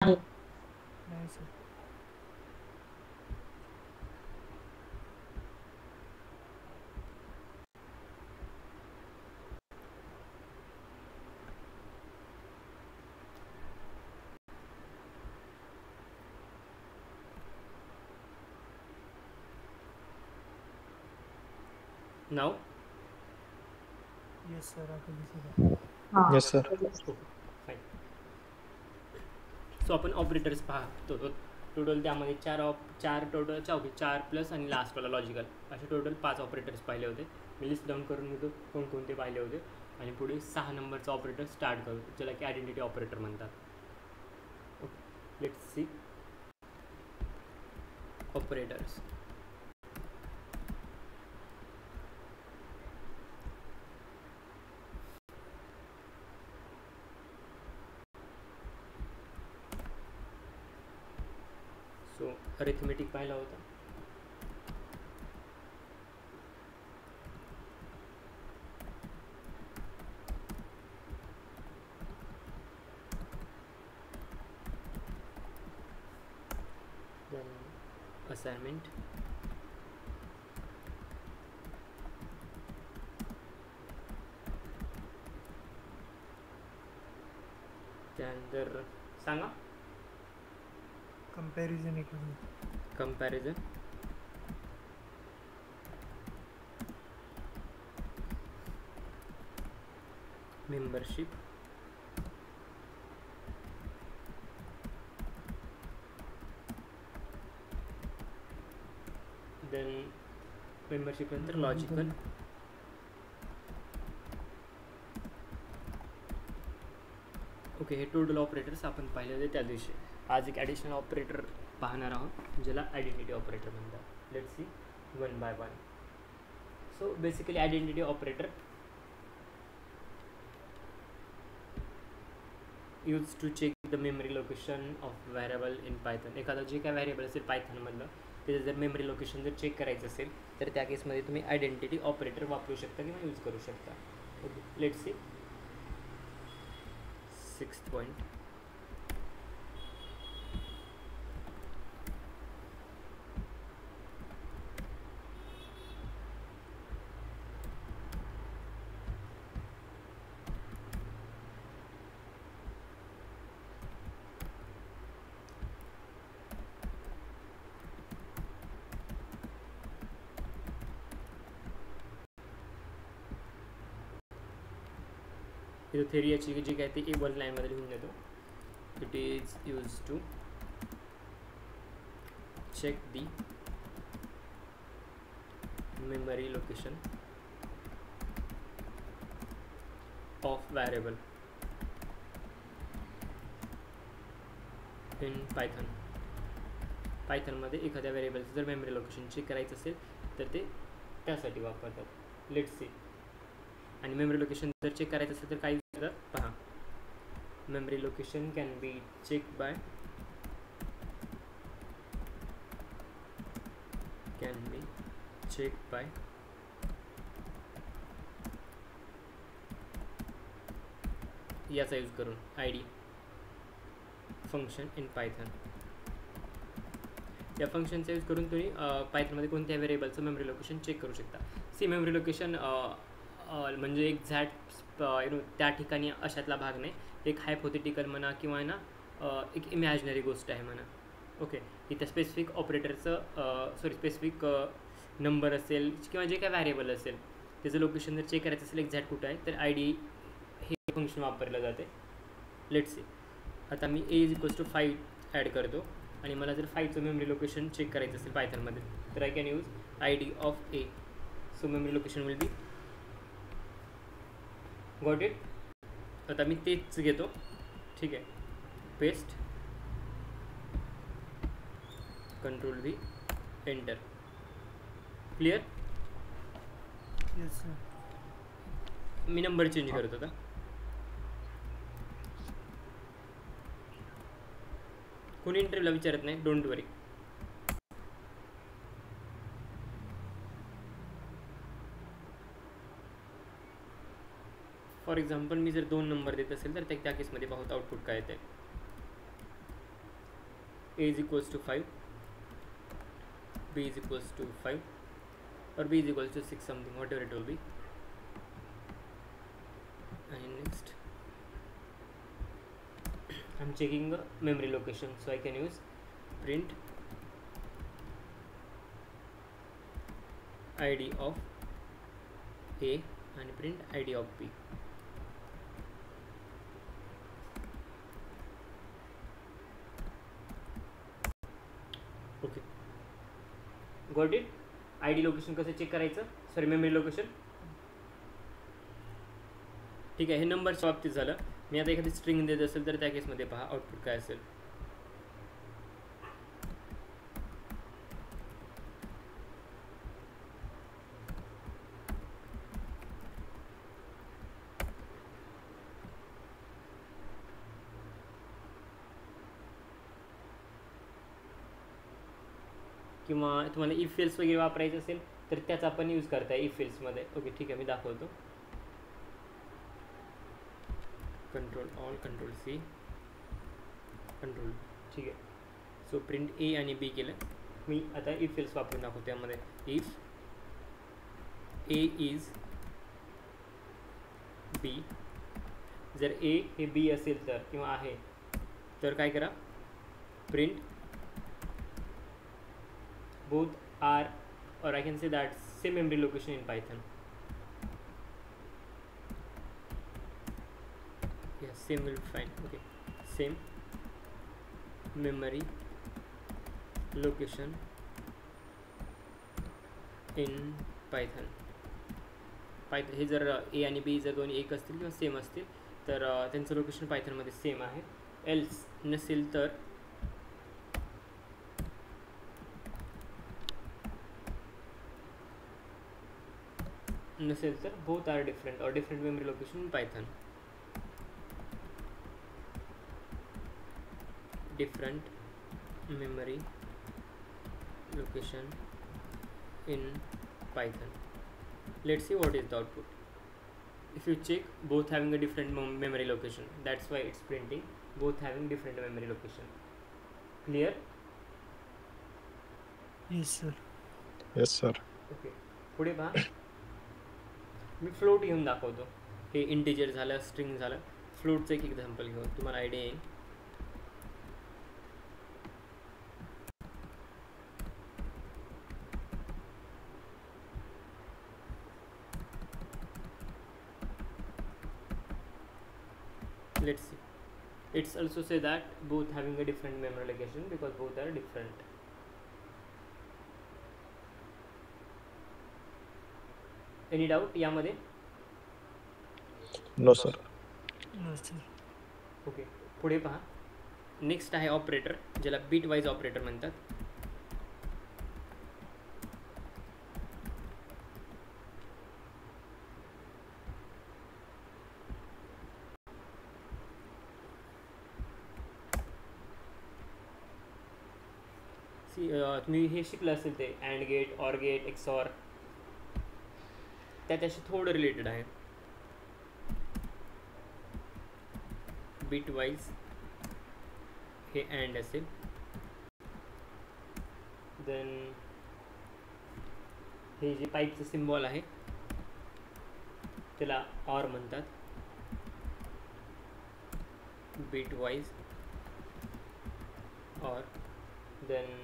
नाही सर. नाव yes sir, आता दिसत. Yes sir. फाईन. सो आपण ऑपरेटर्स पाहतो टोटल, त्यामध्ये चार टोटलच्या ओके 4 प्लस आणि लास्टवाला लॉजिकल असे टोटल 5 ऑपरेटर्स पाहिले होते. मी लिस्ट डाऊन करून घेतो कोणकोणते पाहिले होते आणि पुढे 6 नंबरचा ऑपरेटर स्टार्ट करतो, ज्याला की आयडेंटिटी ऑपरेटर म्हणतात. Okay, let's C operators. So arithmetic पाहिला होता. then assignment, त्यानंतर सांगा कंपॅरिझन एक कंपॅरिझन, मेंबरशिप, देन मेंबरशिप नंतर लॉजिकल, ओके. हे टोटल ऑपरेटर्स आपण पाहिले होते त्या दिवशी. आज एक ॲडिशनल ऑपरेटर पाहणार आहोत ज्याला आयडेंटिटी ऑपरेटर म्हणतात. Let's see one by one. So basically identity operator use to check the memory location of variable in Python. एखादा जे काय व्हेरिएबल असेल पायथनमधलं त्याचं जर मेमरी लोकेशन जर चेक करायचं असेल तर त्या केसमध्ये तुम्ही आयडेंटिटी ऑपरेटर वापरू शकता किंवा यूज करू शकता. Okay, let's see 6th point. इथं थेरी याची जी काय ती वन लाईनमध्ये लिहून देतो. It is use to check the memory location of variable in Python. पायथनमध्ये एखाद्या व्हेरिएबलचं जर मेमरी लोकेशन चेक करायचं असेल तर ते त्यासाठी वापरतात. Let's see. आणि मेमरी लोकेशन जर चेक करायचं असेल तर काय यूज करतात पहा. Memory location can be check by याचा यूज करून I D function in Python. या फंक्शनचा यूज करून तुम्ही पायथनमध्ये कोणत्या व्हेरिएबलचं मेमरी लोकेशन चेक करू शकता. सी मेमरी लोकेशन म्हणजे एक्झॅक्ट त्या ठिकाणी अशातला भाग नाही, एक हायपोथेटिकल म्हणा किंवा ना एक इमॅजिनरी गोष्ट आहे म्हणा. ओके, इथं स्पेसिफिक ऑपरेटरचं स्पेसिफिक नंबर असेल किंवा जे काय व्हॅरिएबल असेल त्याचं लोकेशन जर चेक करायचं असेल एक्झॅक्ट कुठं आहे तर आय डी हे फंक्शन वापरलं जाते. Let's see. आता मी A=5 ॲड करतो आणि मला जर 5चं मेमरी लोकेशन चेक करायचं असेल पायथनमध्ये तर I can use I D of A. So memory location will be got it. आता मी तेच घेतो, ठीक आहे. Paste, control V, enter. Clear. Yes sir. मी नंबर चेंज करत होता. कोणी इंटरव्ह्यूला विचारत नाही, डोंट वरी. फॉर एक्झाम्पल मी जर 2 नंबर देत असेल तर त्या केसमध्ये पाहूत आउटपुट काय येते. a is equals to 5, b is equals to 5, or b is equals to 6 something, whatever it will be. And next I'm checking the memory location, so I can use print id of a and print id of b. Okay, got it. id location कसं check करायचं, sorry memory location. ठीक आहे, हे नंबरच्या बाबतीत झालं. मी आता एखादी स्ट्रिंग देत असेल तर त्या केसमध्ये पहा आउटपुट काय असेल. किंवा तुम्हाला इफ एल्स वगैरे वापरायचं असेल तर त्याचा आपण यूज करता इफ एल्समध्ये. ओके ठीक आहे, मी दाखवतो. Control all, control C, control. ठीक आहे, सो प्रिंट ए आणि बी केलं. मी आता इफ एल्स वापरून दाखवतो. त्यामध्ये इफ ए इज बी, जर ए हे बी असेल तर किंवा आहे तर काय करा, print both are, or I can say that same memory location in Python. Yeah, same will be fine. Okay, same memory location in Python. हे जर ए आणि बी जर दोन्ही एक असतील किंवा सेम असतील तर त्यांचं लोकेशन पायथनमध्ये सेम आहे. एल्स नसेल तर both are different or different memory location in Python. Different memory location in Python. Let's see what is the output. If you check, both having a different memory location, that's why it's printing both having different memory location. Clear? Yes sir. Yes sir. Okay, पुढे पहा. मी float घेऊन दाखवतो. हे integer झालं, string झालं. फ्लोटचं एक example घेऊ, तुम्हाला आयडिया येईल. Let's see. It's also say that both having a different memory location because both are different. Any doubt यामध्ये? No sir. No sir. Okay, पुढे पहा. नेक्स्ट आहे ऑपरेटर, ज्याला बीट वाईज ऑपरेटर म्हणतात. तुम्ही हे शिकलं असेल ते and gate, or gate, XOR, त्याच्याशी थोडं रिलेटेड आहे. बीट वाईज हे अँड असेल, देन हे जे पाईपचं सिम्बॉल आहे त्याला ऑर म्हणतात. Bitwise or. देन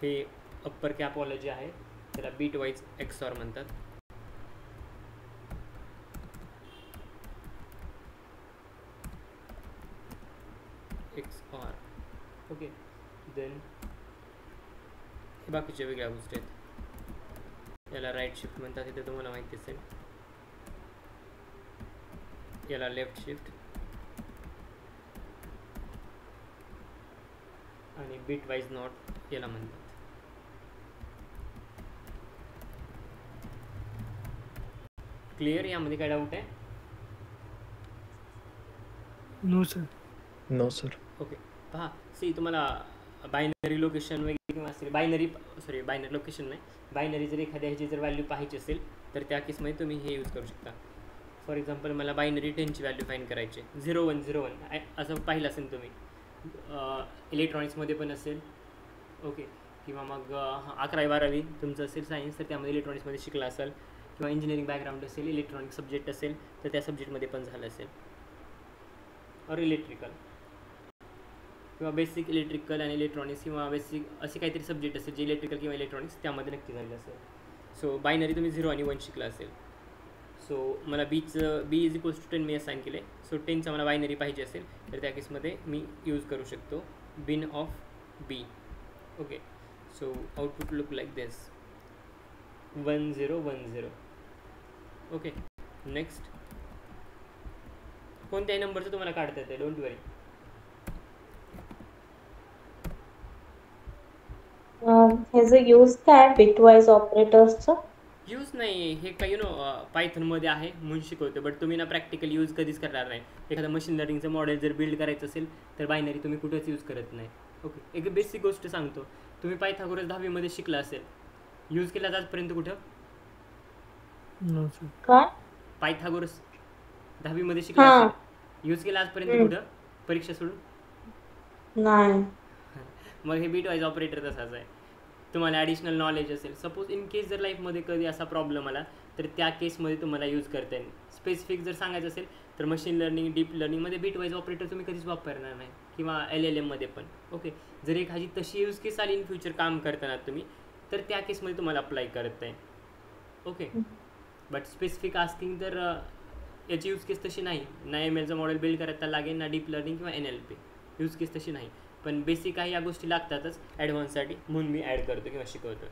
हे अप्पर कॅपवालं जे आहे त्याला बीट वाईज एक्सॉर म्हणतात. एक्सऑर. ओके, देन हे बाकीच्या वेगळ्या गोष्टी आहेत. याला राईट शिफ्ट म्हणतात, इथे तुम्हाला माहिती असेल. याला लेफ्ट शिफ्ट आणि बीट वाईज नॉट याला म्हणतात. क्लिअर? यामध्ये काय डाऊट आहे? No sir. No sir. Okay, पहा. सी तुम्हाला बायनरी लोकेशन वगैरे किंवा असेल बायनरी लोकेशन नाही, बायनरी जर एखाद्या ह्याची जर व्हॅल्यू पाहायची असेल तर त्या केसमध्ये तुम्ही हे यूज करू शकता. फॉर एक्झाम्पल मला बायनरी 10ची व्हॅल्यू फाईंड करायची, 0101 असं पाहिलं असेल तुम्ही. इलेक्ट्रॉनिक्समध्ये पण असेल. ओके. किंवा मग 11वी-12वी तुमचं असेल सायन्स, तर त्यामध्ये इलेक्ट्रॉनिक्समध्ये शिकला असाल. किंवा इंजिनिअरिंग बॅकग्राऊंड असेल, इलेक्ट्रॉनिक सब्जेक्ट असेल तर त्या सब्जेक्टमध्ये पण झालं असेल. और इलेक्ट्रिकल किंवा बेसिक इलेक्ट्रिकल आणि इलेक्ट्रॉनिक्स किंवा बेसिक असे काहीतरी सब्जेक्ट असेल जे इलेक्ट्रिकल किंवा इलेक्ट्रॉनिक्स त्यामध्ये नक्की झालं असेल. सो बायनरी तुम्ही 0 आणि 1 शिकला असेल. सो मला बी इज इक्वल्स टू 10 मी असाइन केले. सो 10चा मला बायनरी पाहिजे असेल तर त्या केसमध्ये मी यूज करू शकतो bin of B. Okay. So output look like this 1010. Okay. Next कोणत्याही नंबरचं तुम्हाला काढता येते, डोंट वरी. ह्याचं यूज काय बिटवाईज ऑपरेटर्सचं? यूज नाही, हे काही पायथनमध्ये आहे म्हणून शिकवतो, बट तुम्ही ना प्रॅक्टिकल यूज कधीच करणार नाही. एखादा मशीन लर्निंगचं मॉडेल जर बिल्ड करायचं असेल तर बायनरी तुम्ही कुठेच यूज करत नाही. ओके. एक बेसिक गोष्ट सांगतो, तुम्ही पायथागोरस 10वीमध्ये शिकला असेल, यूज केला आजपर्यंत कुठं? No sir. काय? पायथागोरस 10वीमध्ये शिकला हा. असेल, यूज केला आजपर्यंत कुठं परीक्षा सोडून? नाही. मग हे बिटवाईज ऑपरेटर तसाच आहे. तुम्हाला ॲडिशनल नॉलेज असेल, सपोज इन केस जर लाईफमध्ये कधी असा प्रॉब्लेम आला तर त्या केसमध्ये तुम्हाला यूज करता येईल. स्पेसिफिक जर सांगायचं असेल तर मशीन लर्निंग, डीप लर्निंगमध्ये बिटवाईज ऑपरेटर तुम्ही कधीच वापरणार नाही, किंवा LLMमध्ये पण. ओके. जर एखादी तशी यूज केस आली इन फ्युचर काम करताना तुम्ही, तर त्या केसमध्ये तुम्हाला अप्लाय करता येईल. ओके. बट स्पेसिफिक आस्किंग तर याची यूज केस तशी नाही. ना MLचं मॉडेल बिल्ड करायला लागेल, ना डीप लर्निंग किंवा NLP यूज केस तशी नाही. पण बेसिक आहे, या गोष्टी लागतातच ॲडव्हान्ससाठी, म्हणून मी ॲड करतो किंवा शिकवतो.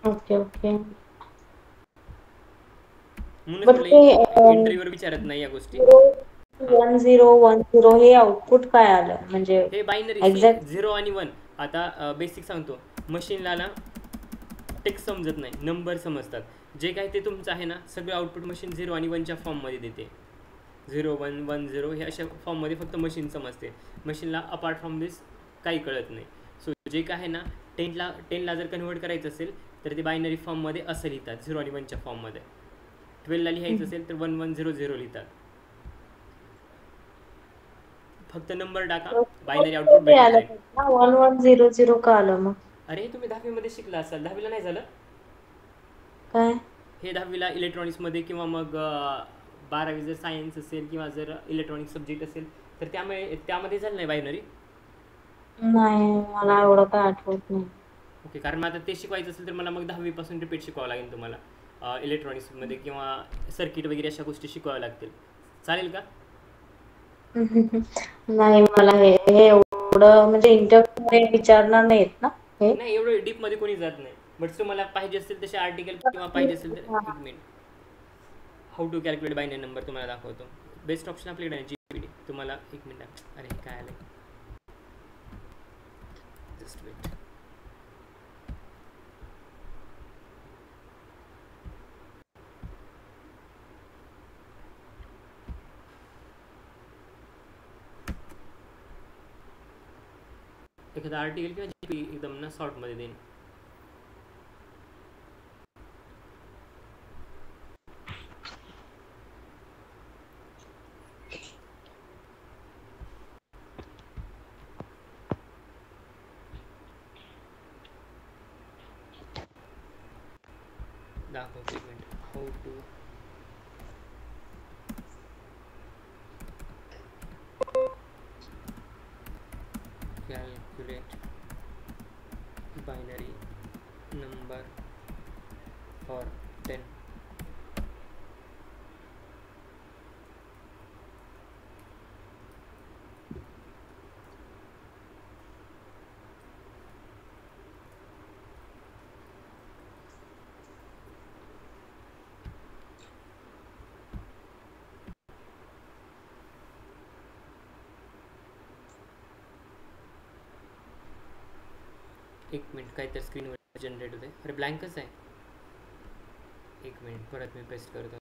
Okay okay. म्हणूनच बट ते इंटरव्ह्यूवर विचारत नाही या गोष्टी. 1010 हे आउटपुट काय आलं म्हणजे हे बायनरी एक्झॅक्ट 0 आणि 1. आता बेसिक सांगतो, मशीनला ना टेक्स्ट समजत नाही, नंबर समजतात. जे काय ते तुमचं आहे ना, सगळं आउटपुट मशीन 0 आणि 1च्या फॉर्ममध्ये देते. 0 1 1 0 हे अशा फॉर्ममध्ये फक्त मशीन समजते. मशीनला अपार्ट फ्रॉम दिस काही कळत नाही. सो जे काय आहे ना, 10ला जर कन्वर्ट करायचं असेल तर ते बायनरी फॉर्ममध्ये असं लिहितात, 0 आणि 1च्या फॉर्ममध्ये. 12ला लिहायचं असेल तर 1 1 0 0 लिहितात. फक्त नंबर टाका, बायनरी आउटपुट भेटून जाईल. 1100 का आलं मग? अरे तुम्ही 10वीमध्ये शिकला असाल, 10वीला नाही झालं काय? हे? 10वीला इलेक्ट्रॉनिक्समध्ये किंवा मग 12वी जर सायन्स असेल किंवा जर इलेक्ट्रॉनिक्स सब्जेक्ट असेल तर त्यामध्ये झालं नाही बायनरी? नाही, मला एवढं काय आठवत नाही. ओके. कारण आता ते शिकवायचं असेल तर मला मग 10वीपासून रिपीट शिकवावं लागेल तुम्हाला. इलेक्ट्रॉनिक्समध्ये किंवा सर्किट वगैरे अशा गोष्टी शिकवाव्या लागतील. चालेल का? नाही, मला हे एवढं म्हणजे इंटरव्ह्यूमध्ये विचारणार नाहीत ना हे? नाही, एवढं डीपमध्ये कोणी जात नाही. बट तुम्हाला पाहिजे असेल तसे आर्टिकल किंवा पाहिजे असेल तर एक minute, how to calculate binary number तुम्हाला दाखवतो. बेस्ट ऑप्शन आपल्याकडे आहे GPD. तुम्हाला एक मिनिट. अरे हे काय आलं, जस्ट वेट. एखादा आर्टिकल किंवा GPD एकदम ना शॉर्टमध्ये देईन. दाखवतो एक minute. How to calculate binary number for 10. एक मिनिट, काहीतरी स्क्रीनवर जनरेट होते. अरे ब्लँकच आहे. एक मिनिट, परत मी पेस्ट करतो.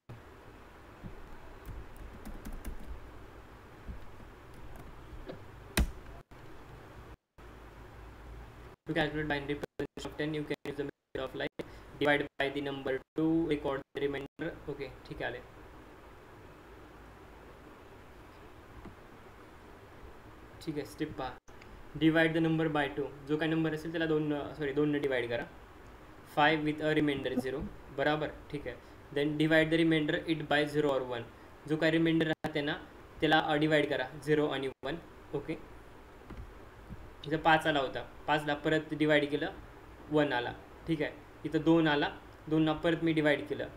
To calculate binary percentage of 10, you can use the method of like divide by the number 2, record the remainder. Okay, ठीक आहे. ठीक आहे. स्टेप पहा. Divide the number by 2. जो काय नंबर असेल त्याला 2 डिवाइड करा. 5 विथ अ रिमाइंडर 0. बराबर, ठीक आहे. Then divide the reminder it by 0 और 1. जो काय रिमाइंडर राहते ना त्याला डिवाइड करा 0 आणि 1. ओके. इथं 5 आला होता, 5ला परत डिवाइड केलं 1 आला. ठीक आहे. इथं 2 आला, 2ला परत मी डिवाइड केलं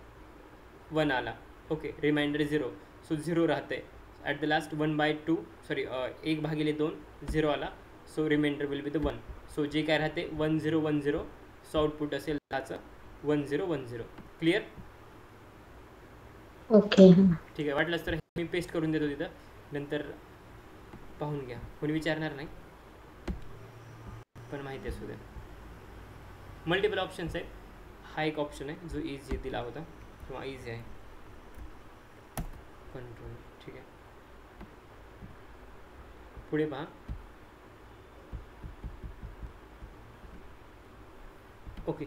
1 आला. ओके. रिमाइंडर 0. सो 0 राहते. ॲट द लास्ट 1/2 1/2 0 आला. So reminder will be the 1. So जे काय राहते 1 0 1 0. सो आउटपुट असेल ह्याचं 1 0 1 0. क्लिअर? ओके. ठीक आहे. वाटलंच तर मी पेस्ट करून देतो तिथं, नंतर पाहून घ्या. कोणी विचारणार नाही, पण माहिती असू द्या. मल्टिपल ऑप्शन्स आहेत. हा एक ऑप्शन आहे जो इझी दिला होता किंवा इझी आहे. कंट्रोल. ठीक आहे. पुढे पहा. ओके.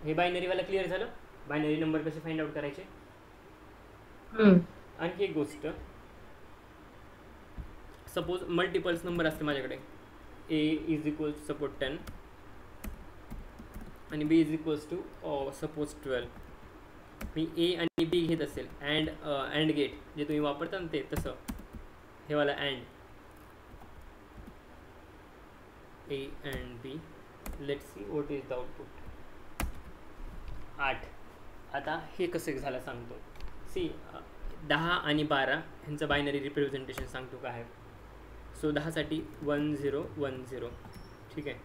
हे बायनरीवाला क्लिअर झालं. बायनरी नंबर कसे फाइंड आउट करायचे. आणखी एक गोष्ट, सपोज मल्टिपल्स नंबर असते माझ्याकडे. ए इज इक्वल्स सपोज 10 आणि बी इज इक्वल्स टू सपोज 12. मी ए आणि बी घेत असेल अँड गेट जे तुम्ही वापरता ना ते तसं हे वाला and A and B. Let's see what is the output. 8. आता हे कसं झालं सांगतो. सी 10 आणि 12 ह्यांचं बायनरी रिप्रेझेंटेशन सांगतो काय आहे. सो 10साठी 1 0 1 0. ठीक आहे.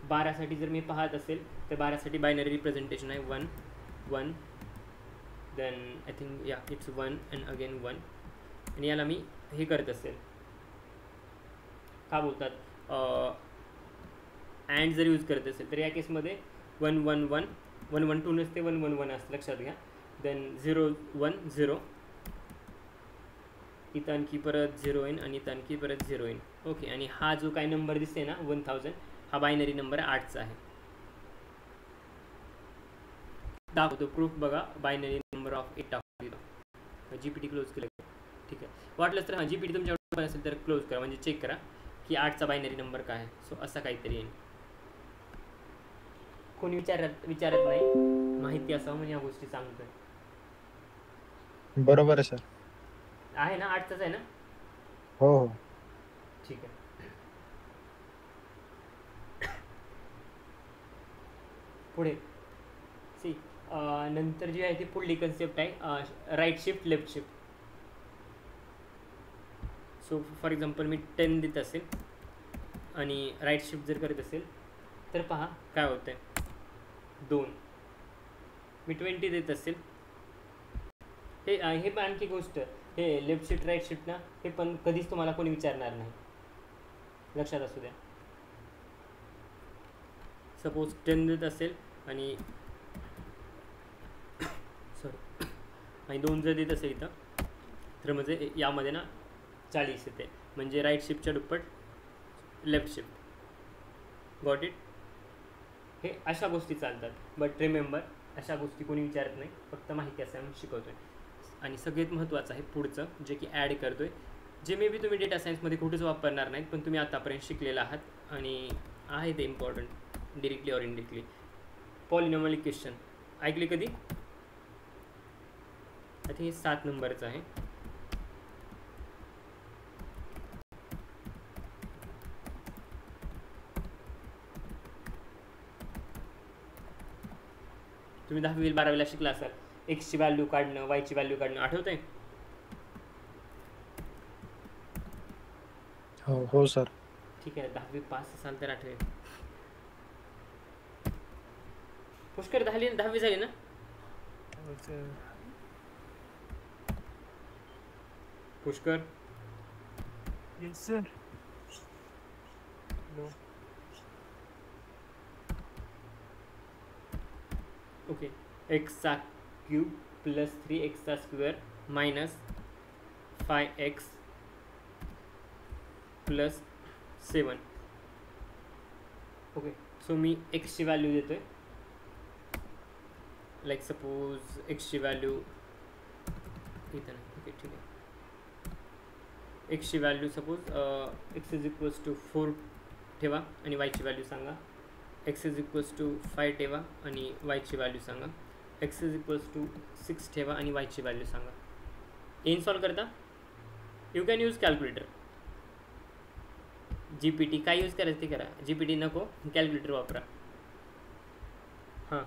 12साठी जर मी पाहत असेल तर 12साठी बायनरी रिप्रेझेंटेशन आहे 1 1. देन आय थिंक या इट्स 1 अँड अगेन 1. आणि याला मी हे करत असेल का बोलतात अँड जर यूज करत असेल तर या केसमध्ये 1 1 1 1 1 2 नसते 1 1 1 असतं, लक्षात घ्या. देन 0 1 0. इथं आणखी परत 0 येईन आणि इथं आणखी परत 0 येईन. ओके. आणि हा जो काही नंबर दिसते ना 1000 हा बायनरी नंबर 8चा आहे. दाखवतो प्रूफ बघा. बायनरी नंबर ऑफ 8 टाकतो. GPT क्लोज केलं. ठीक आहे. वाटलंच तर GPT तुमच्याकडे असेल तर क्लोज करा, म्हणजे चेक करा की 8चा बायनरी नंबर काय आहे. सो असा काहीतरी येईल. कोणी विचारत नाही, माहिती असावं म्हणजे या गोष्टी सांगतोय. बरोबर आहे सर. आहे ना 8चाच आहे ना. हो हो. ठीक आहे. पुढे सी नंतर जी आहे ती पुढली कन्सेप्ट आहे right shift left shift. So for example मी 10 देत असेल आणि राईट शिफ्ट जर करत असेल तर पहा काय होतं आहे. 2. मी 20 देत असेल. हे पण आणखी गोष्ट, हे लेफ्ट शिफ्ट राईट शिफ्ट ना हे पण कधीच तुम्हाला कोणी विचारणार नाही, लक्षात असू द्या. सपोज 10 देत असेल आणि 2 जर देत असेल इथं तर म्हणजे यामध्ये ना 40 येते, म्हणजे राईट शिफ्टच्या दुप्पट लेफ्ट शिफ्ट. Got it. हे अशा गोष्टी चालतात. बट रिमेंबर अशा गोष्टी कोणी विचारत नाही, फक्त माहिती असं आम्ही शिकवतोय. आणि सगळ्यात महत्त्वाचं आहे पुढचं जे की ॲड करतोय, जे मे बी तुम्ही डेटा सायन्समध्ये कुठेच वापरणार नाहीत पण तुम्ही आतापर्यंत शिकलेला आहात आणि आहे ते important directly or indirectly. Polynomial equation ऐकले कधी. आय थिंक हे 7 नंबरचं आहे. तुम्ही 10वी 12वीला शिकला असाल. एक्सची व्हॅल्यू काढणं, वायची व्हॅल्यू काढणं आठवत आहे. हो हो सर. ठीक आहे. 10वी पास असाल तर आठवेल. पुष्कर 10वी झाली ना. पुष्कर. Yes sir. ओके. एक्सचा cube plus 3x square minus 5x plus 7. Okay. So मी एक्सची व्हॅल्यू देतोय. लाईक सपोज एक्सची व्हॅल्यू इथं नाही. ओके ठीक आहे. एक्सची value suppose x is equals to 4 ठेवा आणि वायची व्हॅल्यू सांगा. एक्स इज इक्वल्स टू 5 ठेवा आणि वायची व्हॅल्यू सांगा. एक्स इज इक्वल्स टू 6 ठेवा आणि वायची व्हॅल्यू सांगा. एन सॉल्व करता you can use calculator. GPT काय यूज करायचं ते करा. GPT नको, कॅल्क्युलेटर वापरा. हां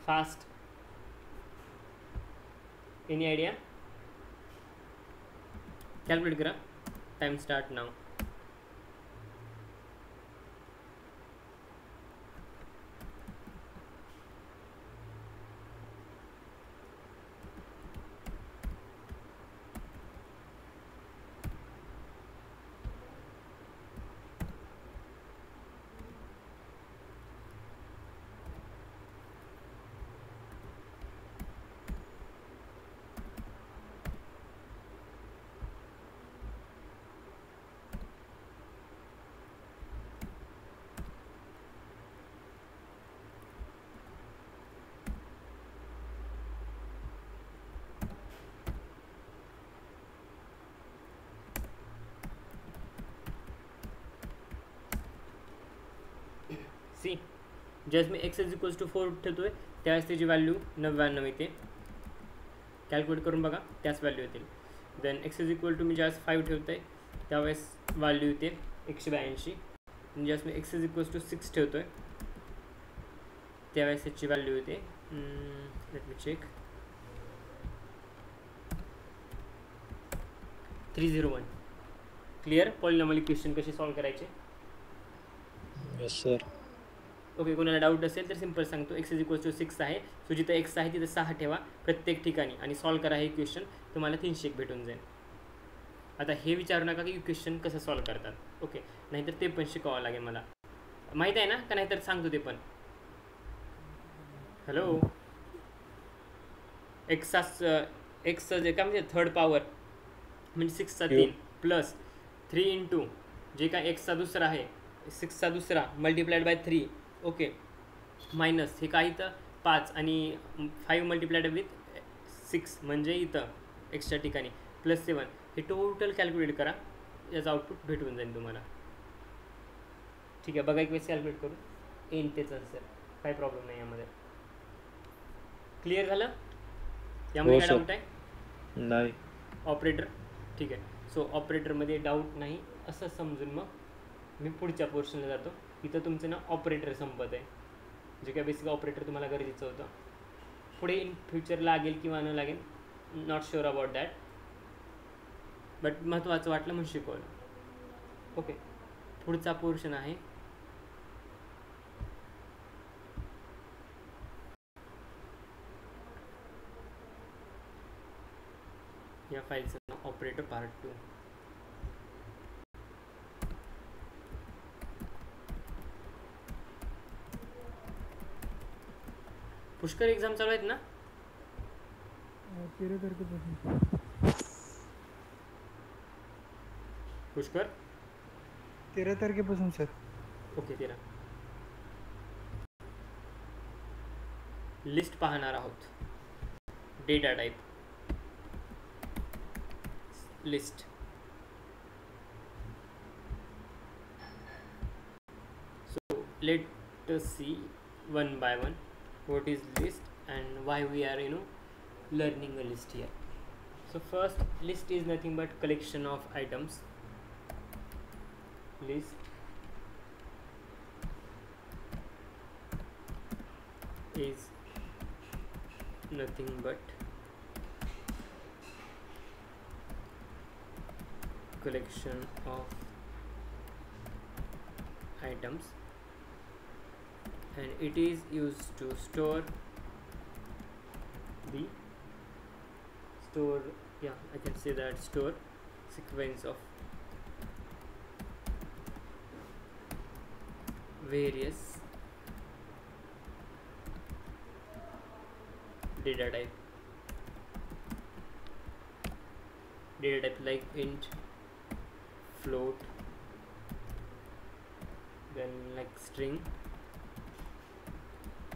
फास्ट. Any idea? कॅल्क्युलेट करा. टाइम स्टार्ट नाव. सी ज्यावेळेस मी एक्स इज इक्वल्स टू 4 ठेवतोय त्यावेळेस त्याची व्हॅल्यू 99 येते. कॅल्क्युलेट करून बघा त्याच व्हॅल्यू येतील. Then X is equal to मी ज्यावेळेस 5 ठेवतोय त्यावेळेस व्हॅल्यू येते 182. आणि ज्यावेळेस मी एक्स इज इक्वल्स टू 6 ठेवतोय त्यावेळेस त्याची व्हॅल्यू येते let me check 301. Clear? Polynomial equation कशी सॉल्व करायचे? Yes sir. ओके. कोणाला डाऊट असेल तर सिम्पल सांगतो. एक्स इज इक्वल्स टू 6 आहे, सो जिथं एक्स आहे तिथं 6 ठेवा प्रत्येक ठिकाणी आणि सॉल्व करा हे इक्वेशन. तुम्हाला 301 भेटून जाईल. आता हे विचारू नका की इक्वेशन कसं सॉल्व करतात. ओके, नाहीतर ते पण शिकावं लागेल मला. माहीत आहे ना का? नाहीतर सांगतो ते पण. हॅलो. एक्सचं जे काय म्हणजे थर्ड पॉवर म्हणजे 6चा 3 प्लस 3 इंटू जे काय एक्सचा दुसरा आहे 6चा दुसरा मल्टिप्लाइड बाय 3. ओके, मायनस हे काय इथं 5 आणि 5 मल्टिप्लाइड विथ 6 म्हणजे इथं एक्सच्या ठिकाणी प्लस 7. हे टोटल कॅल्क्युलेट करा, याचं आउटपुट भेटून जाईल तुम्हाला. ठीक आहे, बघा एक वेळेस कॅल्क्युलेट करून येईन तेच आन्सर. काही प्रॉब्लेम नाही यामध्ये. क्लिअर झालं? यामध्ये काय डाऊट आहे? नाही. ऑपरेटर. ठीक आहे, सो ऑपरेटरमध्ये डाऊट नाही असं समजून मग मी पुढच्या पोर्शनला जातो. इथं तुमचं ना ऑपरेटर संपत आहे, जे काय बेसिक ऑपरेटर तुम्हाला गरजेचं होतं. पुढे इन फ्युचर लागेल किंवा न लागेल, not sure about that, but महत्त्वाचं वाटलं म्हणून शिकवलं. ओके, पुढचा पोर्शन आहे या फाईलचं नाव ऑपरेटर पार्ट 2. पुष्कर एक्झाम चालू आहेत ना? 13 तारखेपासून. पुष्कर 13 तारखेपासून सर. ओके, 13. लिस्ट पाहणार आहोत. Data type list. So let us see one by one what is list and why we are learning a list here. So first, list is nothing but collection of items. List is nothing but collection of items, and it is used to store I can say that store sequence of various data type like int, float, then like string,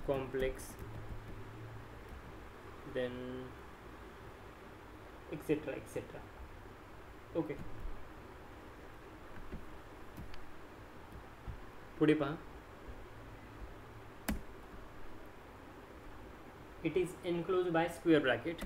complex, then etcetera etcetera. Okay, पुढे पहा. It is enclose by square bracket.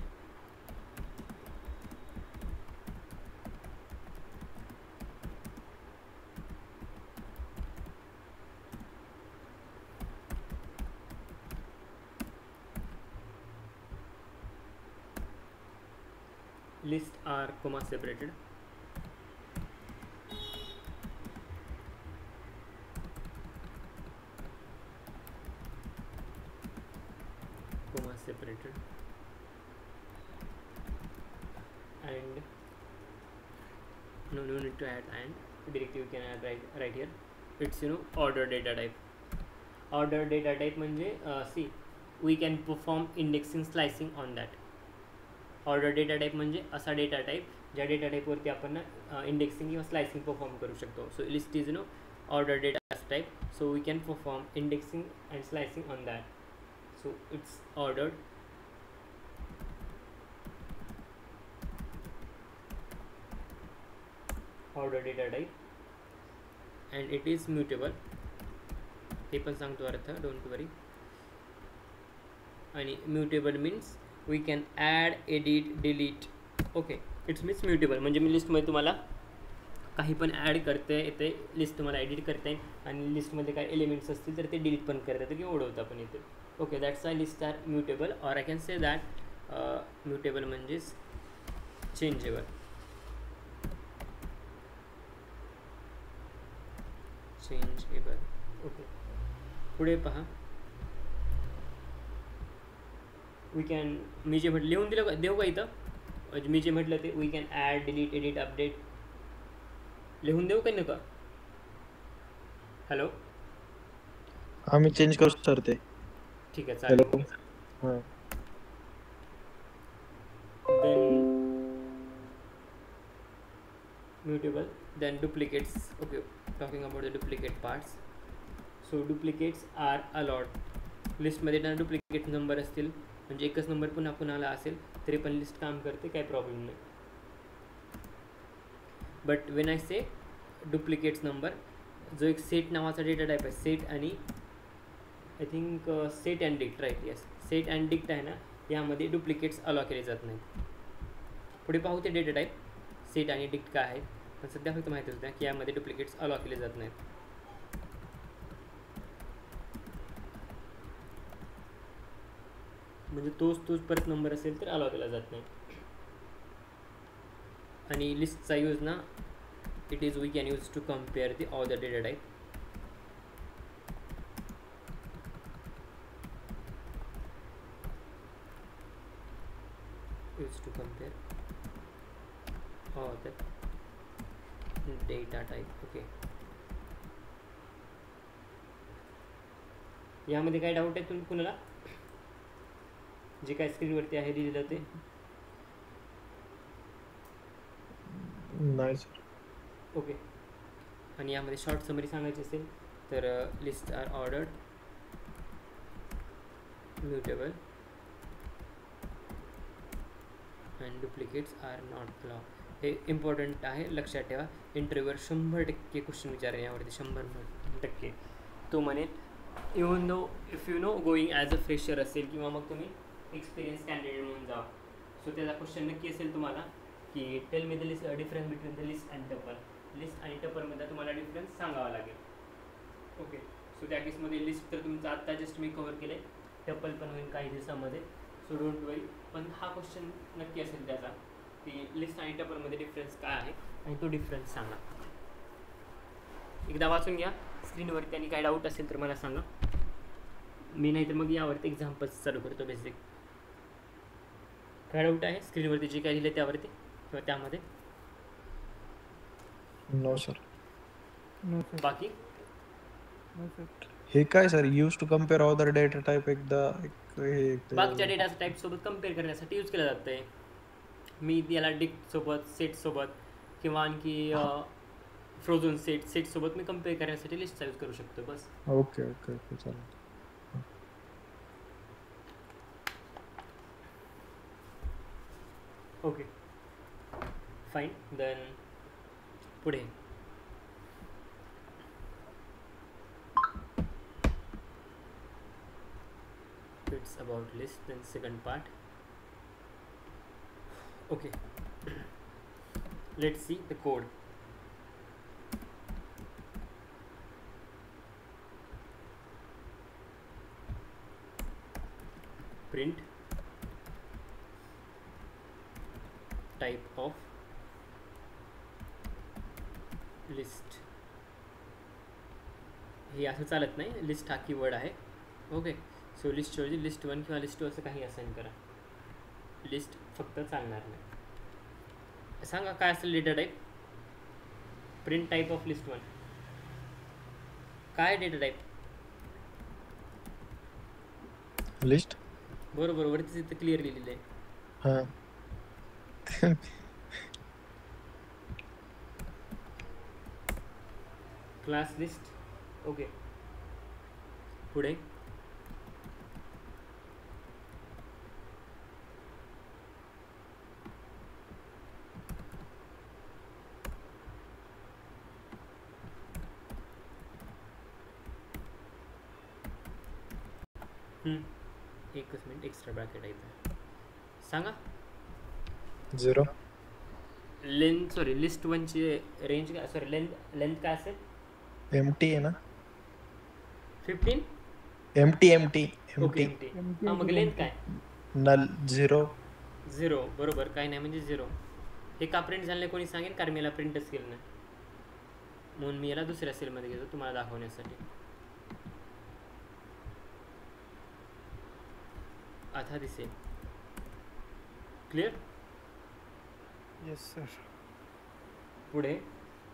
Lists are comma separated. Comma separated. And no need to add and. Directly you can add right here. It's order data type. Order data type म्हणजे see we can perform indexing slicing on that. Order data type म्हणजे असा data type ज्या data टाईपवरती आपण indexing किंवा slicing perform करू शकतो. So list is order data type. So we can perform indexing and slicing on that. So it's ordered. Order data type and it is mutable. हे पण सांगतो अर्थ, डोंट वरी. आणि mutable means we can add, edit, delete. Okay, it's means mutable म्हणजे मी लिस्टमध्ये तुम्हाला काही पण ॲड करता येते, लिस्ट तुम्हाला एडिट करता येईल आणि लिस्टमध्ये काही एलिमेंट्स असतील तर ते डिलीट पण करता येतं किंवा उडवता पण येते. Okay, that's I list are mutable or I can say that mutable म्हणजेच चेंजेबल. चेंजेबल. ओके, पुढे पहा. वी कॅन, मी जे म्हटलं लिहून दिलं का, देऊ का इथं? मी जे म्हटलं ते we can add, delete, edit, update लिहून देऊ का नका? हॅलो, आम्ही चेंज करू सर ते. ठीक आहे हॅलो. चालेल. हां. Then mutable, then duplicates. Okay, talking about the duplicate parts. So duplicates are allowed. लिस्टमध्ये ना डुप्लिकेट नंबर असतील म्हणजे एकच नंबर पुन्हा पुन्हाला असेल तरी पण लिस्ट काम करते, काही प्रॉब्लेम नाही. But when I say duplicates number, जो एक सेट नावाचा डेटा टाईप आहे, सेट आणि I think set and dict, right, yes, set and dict आहे ना, यामध्ये डुप्लिकेट्स अलाव केले जात नाहीत. पुढे पाहू ते डेटा टाईप सेट आणि डिक्ट काय आहे, पण सध्या फक्त माहिती होतं की यामध्ये डुप्लिकेट्स अलाव केले जात नाहीत. म्हणजे तोच परत नंबर असेल तर अलाव केला जात नाही. आणि लिस्टचा यूज ना, it is we can use to compare the all the data type. Use to compare all the data type. Okay, यामध्ये काय डाऊट आहे तुम्ही कुणाला? जे काय स्क्रीनवरती आहे दिलेलं ते नाही सर. ओके. आणि यामध्ये शॉर्ट समरी सांगायची असेल तर list are ordered, mutable and duplicates are not allowed. हे इम्पॉर्टंट आहे, लक्षात ठेवा. इंटरव्ह्यूवर 100% क्वेश्चन विचारेल यावरती, 100%. तो म्हणेल even though if you know going as a fresher असेल किंवा मग तुम्ही एक्सपिरियन्स कॅन्डिडेट म्हणून जा, सो त्याचा क्वेश्चन नक्की असेल तुम्हाला की tell me the list difference between the list and tuple. List आणि टपलमध्ये तुम्हाला डिफरन्स सांगावा लागेल. ओके, सो त्या केसमध्ये लिस्ट तर तुमचं आत्ता जस्ट मी कव्हर केलं आहे, टपल पण होईल काही दिवसामध्ये, सो डोंट वरी. पण हा क्वेश्चन नक्की असेल त्याचा की लिस्ट आणि टपलमध्ये डिफरन्स काय आहे आणि तो डिफरन्स सांगा. एकदा वाचून घ्या स्क्रीनवरती आणि काय डाऊट असेल तर मला सांगा. मी नाही तर मग यावरती एक्झाम्पल्स चालू करतो बेसिक. काय डाऊट आहे स्क्रीनवरती जे काय दिलं त्यावरती किंवा त्यामध्ये? No sir. No sir. बाकी नो सर. हे काय sir, use to compare other data type, एकदा बाकीच्या डेटा टाईपसोबत कम्पेअर करण्यासाठी यूज केलं जातं आहे. मी याला डिक्टसोबत, सेटसोबत किंवा आणखी फ्रोझन सेटसोबत मी कम्पेअर करण्यासाठी लिस्टचा यूज करू शकतो बस. ओके ओके ओके, चालेल. Okay, fine. देन पुढे it's about list. Then second part. Okay, let's see the code. Print type of list. हे असं चालत नाही, लिस्ट हा कीवर्ड आहे. ओके, सो लिस्ट ऐवजी लिस्ट 1 किंवा लिस्ट 2 असं काही असाइन करा. लिस्ट फक्त चालणार नाही. सांगा काय असेल data type. Print type of list 1 काय डेटा टाईप. लिस्ट. बरोबर, वरतीच इथं क्लिअर लिहिलेलं आहे. हां. Class list. ओके, पुढे एकच मिनिट, एक्स्ट्रा ब्रॅकेट आहे इथं. सांगा 0. लेंथ, सॉरी लिस्ट 1 ची रेंज काय, सॉरी लेंथ काय असेल. एम्प्टी आहे ना. 15. Empty okay, empty. एम्प्टी. मग लेंथ काय. नल 0. बरोबर, काय नाही म्हणजे 0. हे का प्रिंट झालं नाही कोणी सांगेल, कारण मी याला प्रिंटच केलं नाही म्हणून मी याला दुसऱ्या सेलमध्ये घेतो तुम्हाला दाखवण्यासाठी. आता दिसेल. क्लिअर. Yes sir. पुढे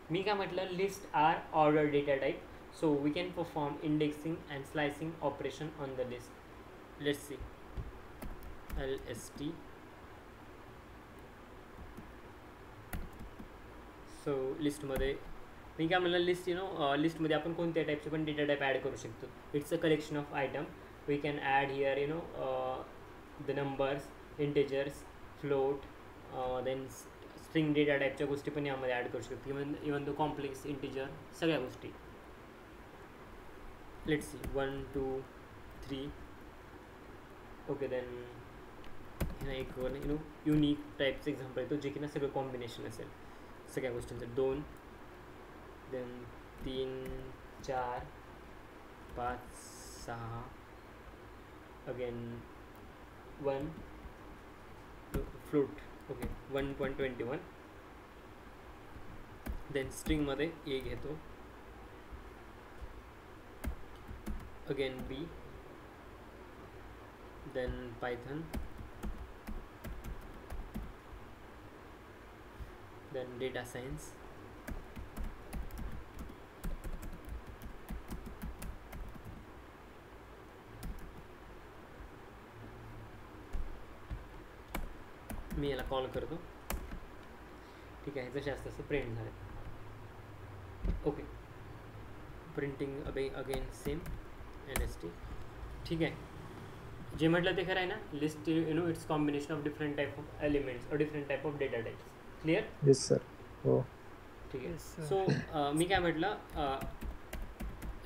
मी काय म्हटलं, list are order data type, so we can perform indexing and slicing operation on the list. Let's see. LST. So लिस्टमध्ये मी काय म्हणलं, लिस्ट लिस्टमध्ये आपण कोणत्या टाईपचे पण डेटा टाईप ॲड करू शकतो. It's a collection of item. We can add here the numbers, integers, float, then string data टाईपच्या गोष्टी पण यामध्ये ॲड करू शकतो. इवन द कॉम्प्लेक्स इंटिजर, सगळ्या गोष्टी. Let's see. 1 2 3. ओके, देन एक युनिक टाईपचं एक्झाम्पल येतो जे की ना सगळं कॉम्बिनेशन असेल सगळ्या गोष्टींचं. 2 then 3 4 5 6 again 1 float. Okay, 1.21. Then स्ट्रिंगमध्ये ए घेतो, again B, then Python, then data science, मी याला कॉल करतो. ठीक आहे, जसे असतं तसं प्रिंट झालं. Okay, printing again same LST. ठीक आहे, जे म्हटलं ते खरं आहे ना. List it's combination of different type of elements और different type of data types. Clear. Yes sir. हो. ठीक आहे. सो मी काय म्हटलं,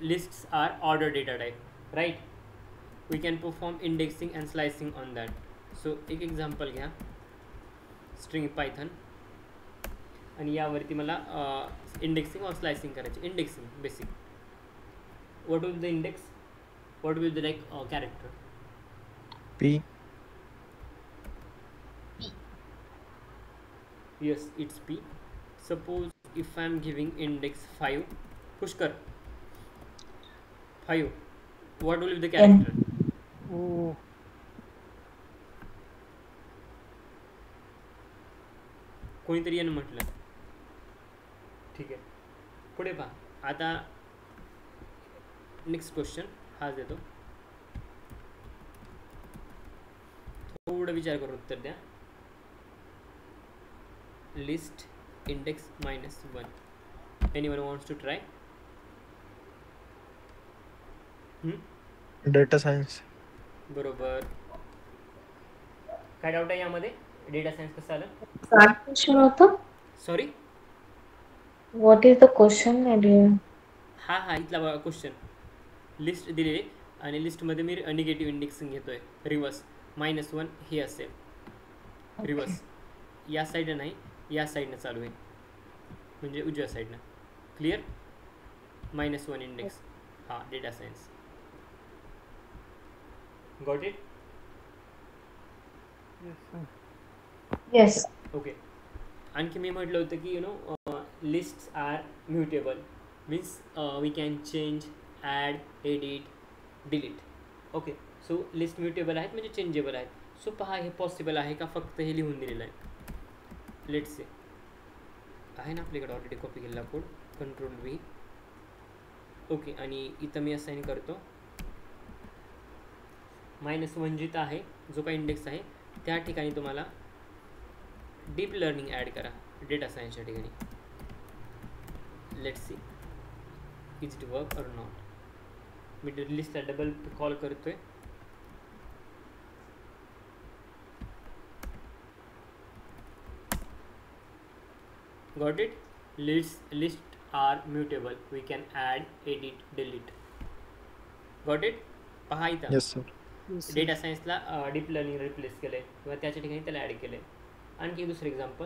lists are order data type, right. We can perform indexing and slicing on that. So एक example घ्या, string Python, आणि यावरती मला इंडेक्सिंग और स्लायसिंग करायची. Indexing basic. What will the index, what will the like character. P. Yes, it's P. Suppose if I'm giving index 5, Pushkar, 5, what will be the character? ओ कोणीतरी यानं म्हटलं. ठीक आहे, पुढे पहा. आता नेक्स्ट क्वेश्चन हाच देतो, थोडं विचार करून उत्तर द्या. List index -1. Anyone wants to try. Data science. बरोबर. काय डाऊट आहे यामध्ये. डेटा सायन्स कसं आलं. काय क्वेश्चन होतं. Sorry, What is the question, dear? हा इथला बघा क्वेश्चन. लिस्ट दिलेली आणि लिस्टमध्ये मी निगेटिव्ह इंडेक्सिंग घेतोय. रिवर्स -1 हे असेल. रिवर्स या साईडनं नाही, या साईडनं चालू आहे, म्हणजे उजव्या साईडनं. क्लिअर? -1 इंडेक्स. हा data science. Got it? Yes, sir. Yes. Okay. आणखी मी म्हटलं होतं की lists are mutable, means we can change, add, edit, delete. Okay, so list mutable आहेत म्हणजे चेंजेबल आहेत. सो पहा हे पॉसिबल आहे का, फक्त हे लिहून दिलेलं आहे. लेट्स से आहे ना आपल्याकडे ऑलरेडी कॉपी केलेला कोड, Ctrl+V. ओके, आणि इथं मी असाइन करतो -1 जिथं आहे, जो काही इंडेक्स आहे त्या ठिकाणी तुम्हाला डीप लर्निंग ॲड करा डेटा सायन्सच्या ठिकाणी. Let's see is it work or not. मी लिस्टला डबल कॉल करतोय. Got it? List are mutable, we can add, edit, delete. Got it? पहा इथं Yes, sir. Yes, sir. Data सायन्सला डीप लर्निंग रिप्लेस केलं आहे किंवा त्याच्या ठिकाणी त्याला ॲड केलं आहे. आणखी दुसरं एक्झाम्पल.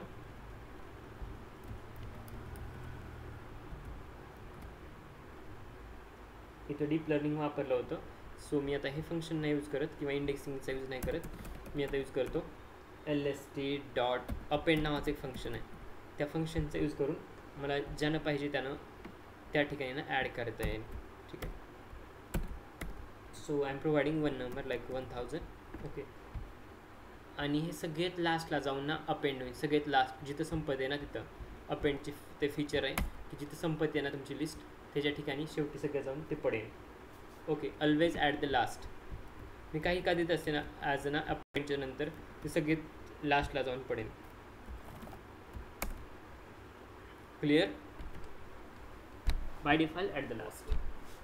इथं डीप लर्निंग वापरलं होतं. सो मी आता हे फंक्शन नाही यूज करत किंवा इंडेक्सिंगचा यूज नाही करत. मी आता यूज करतो LST.append नावाचं एक फंक्शन आहे. त्या फंक्शनचा यूज करून मला ज्यानं पाहिजे त्यानं त्या ठिकाणी ना ॲड करता येईल. ठीक आहे. So I am providing 1 number like 1000. Okay, आणि हे सगळ्यात लास्टला जाऊन ना अपेंड होईल. सगळ्यात लास्ट जिथं संपत आहे ना तिथं अपेंडची ते फीचर आहे की जिथं संपत आहे ना तुमची लिस्ट, त्याच्या ठिकाणी शेवटी सगळं जाऊन ते पडेल. Okay, always at the last. मी काही का देत असते ना ॲज ना अपेंडच्या नंतर ते सगळे लास्टला जाऊन पडेल. Clear? By default at the last.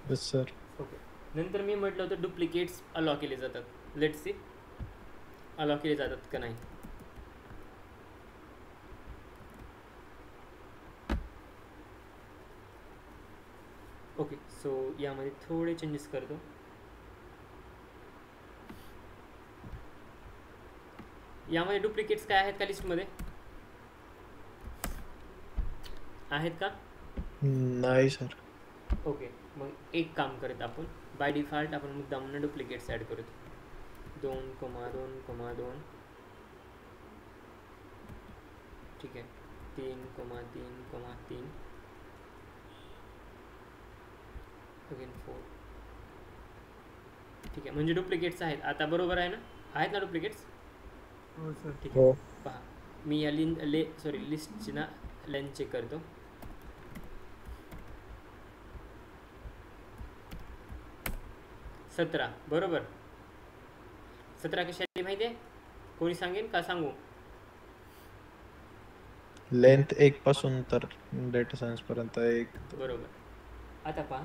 Yes, sir. Okay, नंतर मी म्हटलं होतं डुप्लिकेट्स अलॉ केले जातात. लेट्स सी अलॉ केले जातात का नाही. ओके, सो यामध्ये थोडे चेंजेस करतो. यामध्ये डुप्लिकेट्स काय आहेत का लिस्टमध्ये? आहेत का? नाही sir. ओके, मग एक काम करत आपण बाय डिफॉल्ट आपण मुद्दामून डुप्लिकेट्स ॲड करतो. 2,2,2 ठीक आहे. 3,3,3 अगेन 4. ठीक आहे, म्हणजे डुप्लिकेट्स आहेत. आता बरोबर आहे ना? आहेत ना डुप्लिकेट्स? हो सर. ठीक आहे. हो. पहा मी या लिस्टची ना लेंथ चेक करतो. सतरा बरोबर. 17 कशाची माहिती आहे? कोणी सांगेल का सांगू? लेंथ 1 पासून तर डेटा सायन्स पर्यंत 1. बरोबर. आता पहा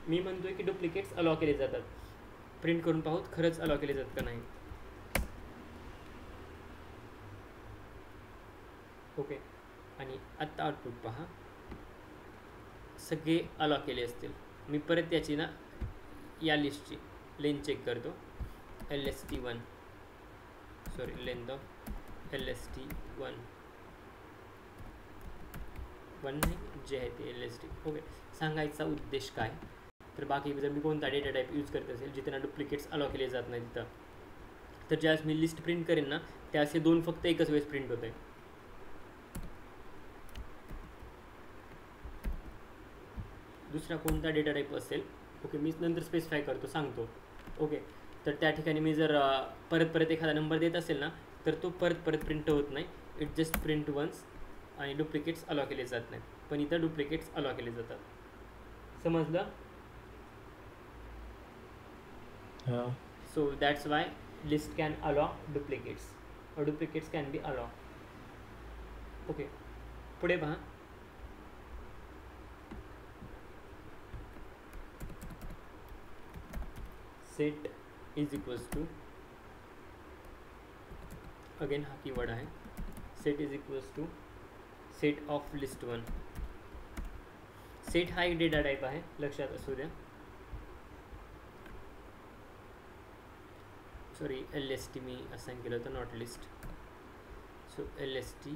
मी म्हणतोय की डुप्लिकेट्स अलॉ केले जातात. प्रिंट करून पाहूत खरंच अलॉ केले जातात का नाही. ओके, आणि आत्ता आउटपुट पहा सगळे अलॉ केले असतील. मी परत याची ना या लिस्टची लेंथ चेक करतो. LST1 sorry length of LST1 नाही जे आहे ते LST. ओके, सांगायचा उद्देश काय तर बाकी जर मी कोणता डेटा टाईप यूज करत असेल जिथे ना डुप्लिकेट्स अलॉ केले जात नाही तिथं, तर ज्यावेळेस मी लिस्ट प्रिंट करेन ना त्या असे 2 फक्त एकच वेळेस प्रिंट होत आहे. दुसरा कोणता डेटा टाईप असेल ओके मी नंतर स्पेसिफाय करतो सांगतो. ओके, तर त्या ठिकाणी मी जर परत एखादा नंबर देत असेल ना तर तो परत प्रिंट होत नाही. इट जस्ट प्रिंट वन्स आणि डुप्लिकेट्स अलॉ केले जात नाहीत. पण इथं डुप्लिकेट्स अलॉ केले जातात. समजलं? हां. So that's why list can allow duplicates और duplicates can be allow. Okay, पुढे पहा. Set is equals to again हा कीवर्ड आहे set is equals to set of list one. Set हा एक डेटा टाईप आहे, लक्षात असू द्या. सॉरी, LST मी असाइन केलं होतं, नॉट लिस्ट. सो LST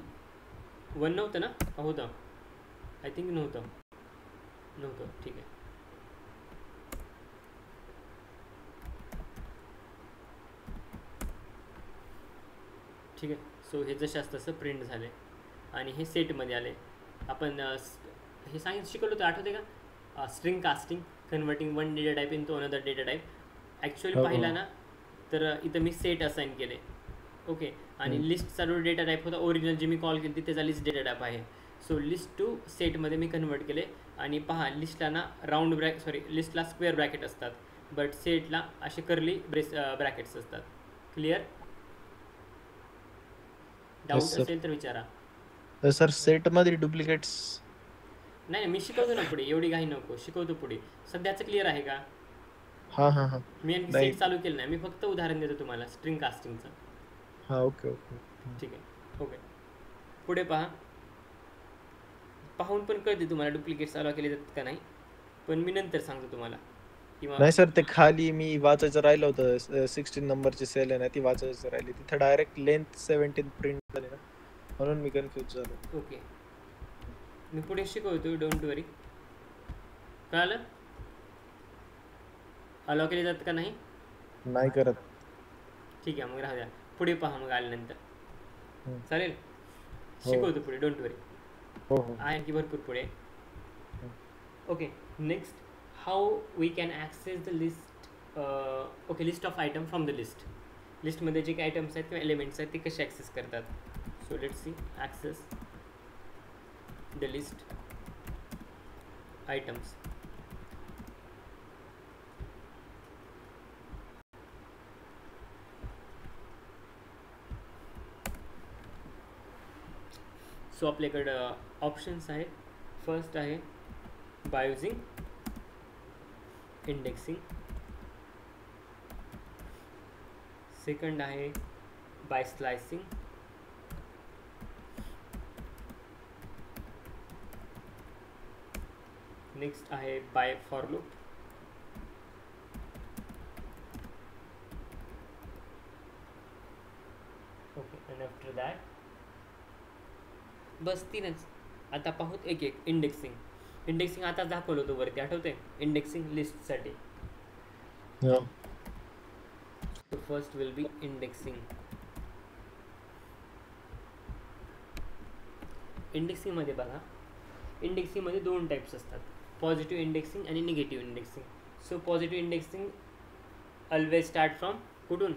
1 नव्हतं ना, का होतं? आय थिंक नव्हतं. ठीक आहे. ठीक आहे. सो हे जशास तसं प्रिंट झाले आणि हे सेटमध्ये आले. आपण हे शिकवलं होतं, आठवते का? String casting, converting one data type into another data type. Actually पाहिला ना तर इथं मी सेट असाइन केले. ओके. आणि लिस्टचा जो डेटा टाईप होता ओरिजिनल जे मी कॉल केली त्याचा लिस्ट डेटा टाईप आहे. सो लिस्ट टू सेटमध्ये मी कन्वर्ट केले. आणि पहा, लिस्टला ना लिस्टला स्क्वेअर ब्रॅकेट असतात, बट सेटला असे कर्ली ब्रॅकेट्स असतात. क्लिअर? डाऊट असेल तर विचारा. सर सेट मध्ये डुप्लिकेट्स नाही, मी शिकवतो ना पुढे, एवढी काही नको, शिकवतो पुढे. सध्याचं क्लिअर आहे का? हां. मी आणखी सेट चालू केलं नाही, मी फक्त उदाहरण देतो तुम्हाला स्ट्रिंग कास्टिंगचं. हां, ओके. ठीक आहे. ओके, पुढे पहा. पाहून पण कळते तुम्हाला डुप्लिकेट्स अलाव केले जातात का नाही, पण मी नंतर सांगतो तुम्हाला. किंवा नाही सर, ते खाली मी वाचायचं राहिलं होतं, 16 नंबरची सेल आहे ना, ती वाचायचं राहिली. तिथं डायरेक्ट लेंथ 17 प्रिंट झाली ना, म्हणून मी कन्फ्यूज झालो. ओके, मी पुढे शिकवतो, डोंट वरी. कळालं? अलाव केले जातात का नाही? नाही करत. ठीक आहे, मग राहू द्या. पुढे पहा मग आल्यानंतर. चालेल? हो. शिकवतो पुढे, डोंट वरी. हो. आहे आणखी भरपूर पुढे. Okay, next, how we can access the list. Okay, list of item from the list. लिस्टमध्ये जे काही आयटम्स आहेत किंवा एलिमेंट्स आहेत ते कसे ॲक्सेस करतात. So let's see, access the list items. सो आपल्याकडं ऑप्शन्स आहेत. फर्स्ट आहे बाय युझिंग इंडेक्सिंग. सेकंड आहे बाय स्लायसिंग. नेक्स्ट आहे by for loop. Okay, and after that बस 3च. आता पाहूत एक एक. इंडेक्सिंग आता दाखवलं होतं वरती, आठवते? इंडेक्सिंग लिस्टसाठी. So first will be indexing. Indexing मध्ये बघा, इंडेक्सिंग मध्ये 2 टाइप्स असतात, पॉझिटिव्ह इंडेक्सिंग आणि negative indexing. So positive indexing always start from कुठून?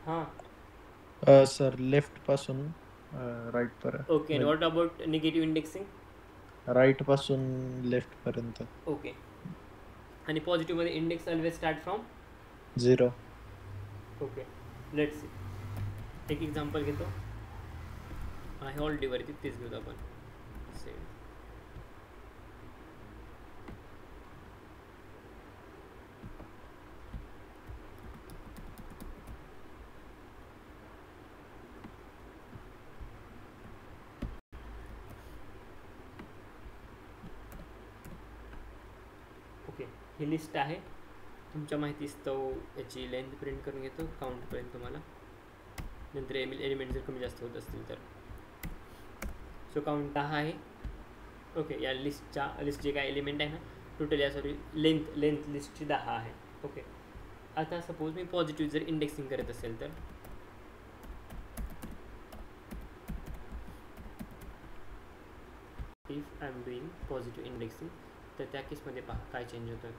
हां सर लेफ्ट पासून राईट पर्यंत. Okay, what about negative indexing? Right पासून लेफ्ट पर्यंत. ओके. आणि पॉझिटिव्हमध्ये index always start from 0. Okay, let's see. एक एक्झाम्पल घेतो. आहे ऑलरेडी वरती, तेच घेतो आपण. सेम. ओके, ही लिस्ट आहे. तुमच्या माहितीस्तव याची लेंथ प्रिंट करून घेतो काउंटपर्यंत तुम्हाला. नंतर एलिमेंट जर कमी जास्त होत असतील तर. सो काउंट 10 आहे. ओके, या लिस्ट जे काय एलिमेंट आहे ना, टोटल या सॉरी लेंथ लिस्टची 10 आहे. ओके, आता सपोज मी पॉझिटिव्ह जर इंडेक्सिंग करत असेल तर if I am doing positive indexing, तर त्या केसमध्ये पहा काय चेंज होतं.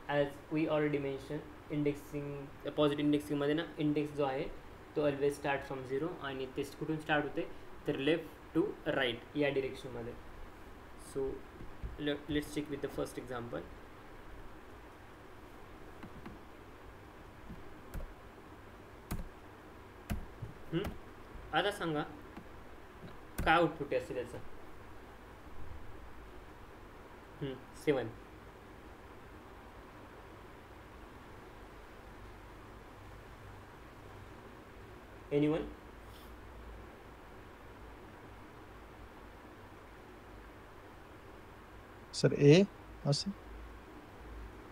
As we already mention, indexing positive इंडेक्सिंगमध्ये ना, इंडेक्स जो आहे तो ऑलवेज स्टार्ट फ्रॉम 0 आणि ते कुठून स्टार्ट होते तर लेफ्ट टू राईट या डिरेक्शनमध्ये. So let's check with the first example. आता सांगा काय आउटपुट असेल त्याचं. 7. एनीवन? सर ए असं.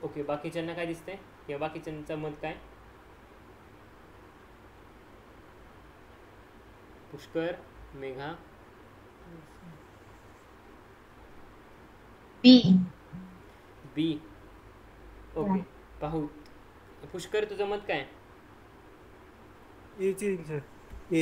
ओके, बाकीच्यांना काय दिसतंय किंवा बाकीच्यांचं मत काय? पुष्कर, मेघा, बी. बी. ओके, पाहू. पुष्कर, तुझं मत काय? ए ची येईल सर. ए.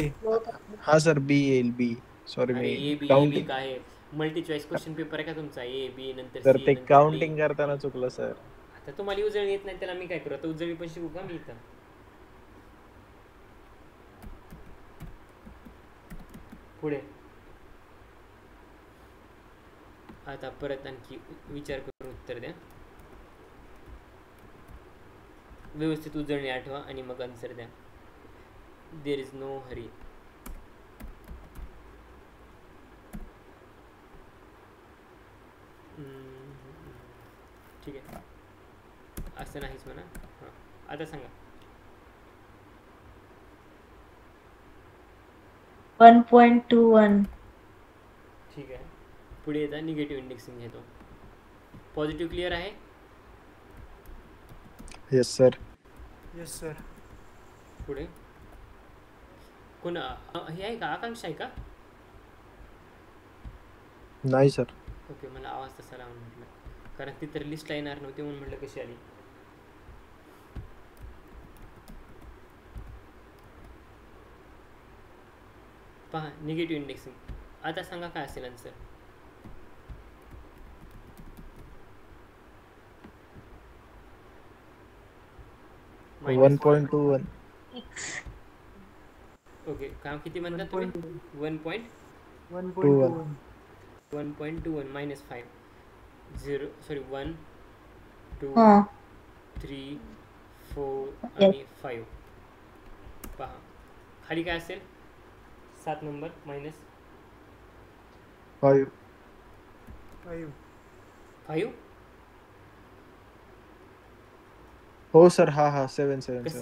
हा सर बी येईल बी. सॉरी अरे मी ए बी काउंटिंग काय आहे? मल्टी चॉईस क्वेश्चन पेपर आहे का तुमचा? ए बी नंतर सर सी ते नंतर डी. काउंटिंग करताना चुकलं सर. आता तुम्हाला उजळणी येत नाही त्याला मी काय करू? आता उजळी पण शिकू का मी इथं? पुढे आता परत आणखी विचार करून उत्तर द्या. व्यवस्थित उजळणी आठवा आणि मग आन्सर द्या. There is no hurry. ठीक आहे, असं नाहीच म्हणा. हां, आता सांगा. 1.21. ठीक आहे, पुढे येता निगेटिव्ह इंडेक्सिंग घेतो. पॉझिटिव्ह क्लिअर आहे? Yes sir. Yes sir. पुढे कोण हे आहे का? आकांक्षा आहे का? नाही सर. ओके, मला आवाज तसा लावून म्हटलं, कारण ती तर लिस्टला येणार नव्हती म्हणून म्हटलं कशी आली. पहा, निगेटिव्ह इंडेक्सिंग. आता सांगा काय असेल answer. One point two one. Okay, काम किती म्हणतात तुम्ही? 1.21. 1.21 मायनस 5 0 सॉरी 1 2 हा 3 4 आणि 5. पहा खाली काय असेल? 7 नंबर मायनस 5. 5. हो सर. हा हा 7 7 7. कसं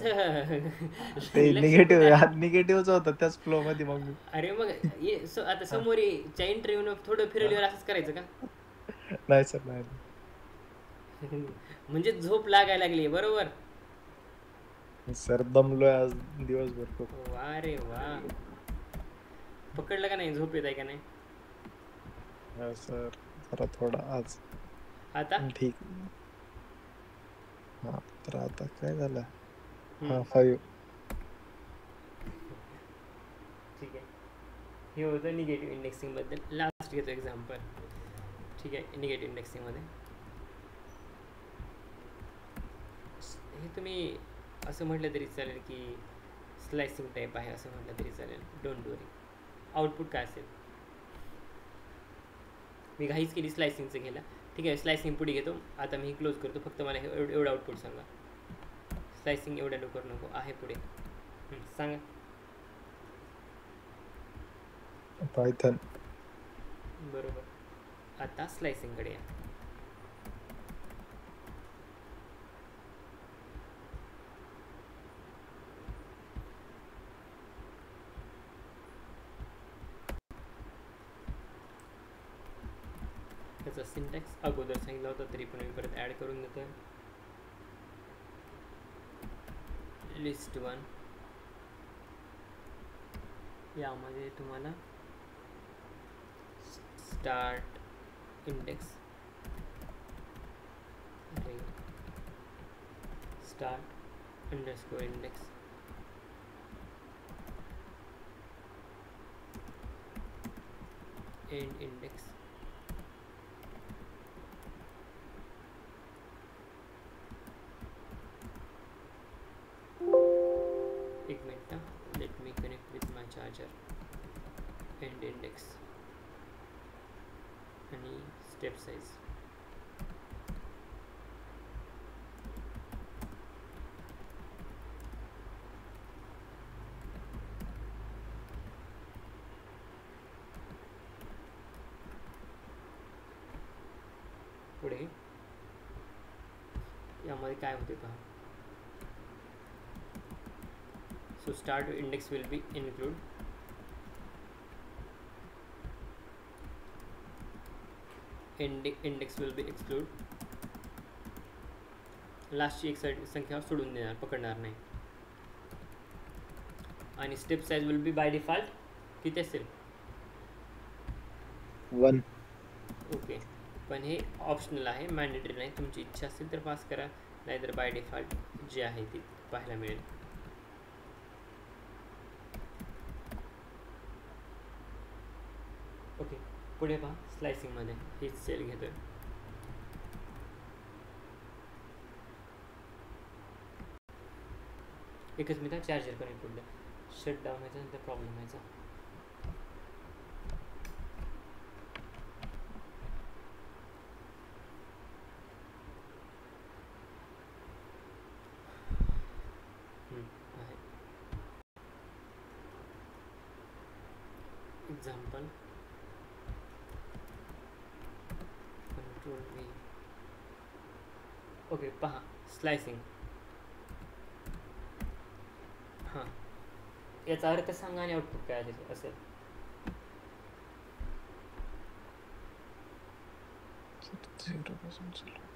ते लक्ष निगेटिव्ह कुठं आहे? निगेटिव्हच होतं त्याच फ्लो मध्ये मग मी. अरे मग आता समोर च्या इंटरव्ह्यू थोडं फिरवल्यावर असंच करायचं का? नाही सर नाही. म्हणजे झोप लागायला लागली बरोबर. सर दमलोय आज दिवसभर खूप. वा रे वा, पकडलं का नाही? झोप येत आहे का नाही? हा सर जरा थोडा आज. आता ठीक. हा तर आता काय झालं. हम्म, हा 5. ठीक आहे. हे होतं निगेटिव्ह इंडेक्सिंग बद्दल. लास्ट घेतो एक्झाम्पल. ठीक आहे, निगेटिव्ह इंडेक्सिंगमध्ये हे तुम्ही असं म्हटलं तरी चालेल की स्लायसिंग टाईप आहे असं म्हटलं तरी चालेल. Don't worry. आउटपुट काय असेल? मी घाईच केली स्लायसिंगचं घ्यायला. ठीक आहे, स्लायसिंग पुढे घेतो. आता मी क्लोज करतो. फक्त मला एवढं आउटपुट सांगा. स्लायसिंग एवढ्या लवकर नको आहे. पुढे सांगा. पायथन. बरोबर. आता स्लायसिंगकडे या. त्याचा सिंटॅक्स अगोदर सांगितला होता तरी पण मी परत ॲड करून देतो. लिस्ट 1 यामध्ये तुम्हाला start index start underscore index end index एक मिनट. Let me connect with my charger. End index आणि स्टेप साईज. पुढे यामध्ये काय होते पहा. So start index will be include. Index will be exclude. लास्टची एक संख्या सोडून देणार, पकडणार नाही. आणि step size will be by default किती असेल? 1. ओके, पण हे ऑप्शनल आहे, मॅन्डेटरी नाही. तुमची इच्छा असेल तर पास करा, नाहीतर बाय डिफॉल्ट जी आहे ती पाहायला मिळेल. ओके, पुढे पहा. स्लायसिंगमध्ये हीच सेल घेतोय. एकच मिनिट, चार्जर कनेक्ट करून द्या. शटडाऊन व्हायचा नंतर प्रॉब्लेम व्हायचा. आहे एक्झाम्पल कंट्रोल व्ही. ओके, पहा स्लायसिंग. हां, याचा अर्थ सांगा आणि आउटपुट काय असेल.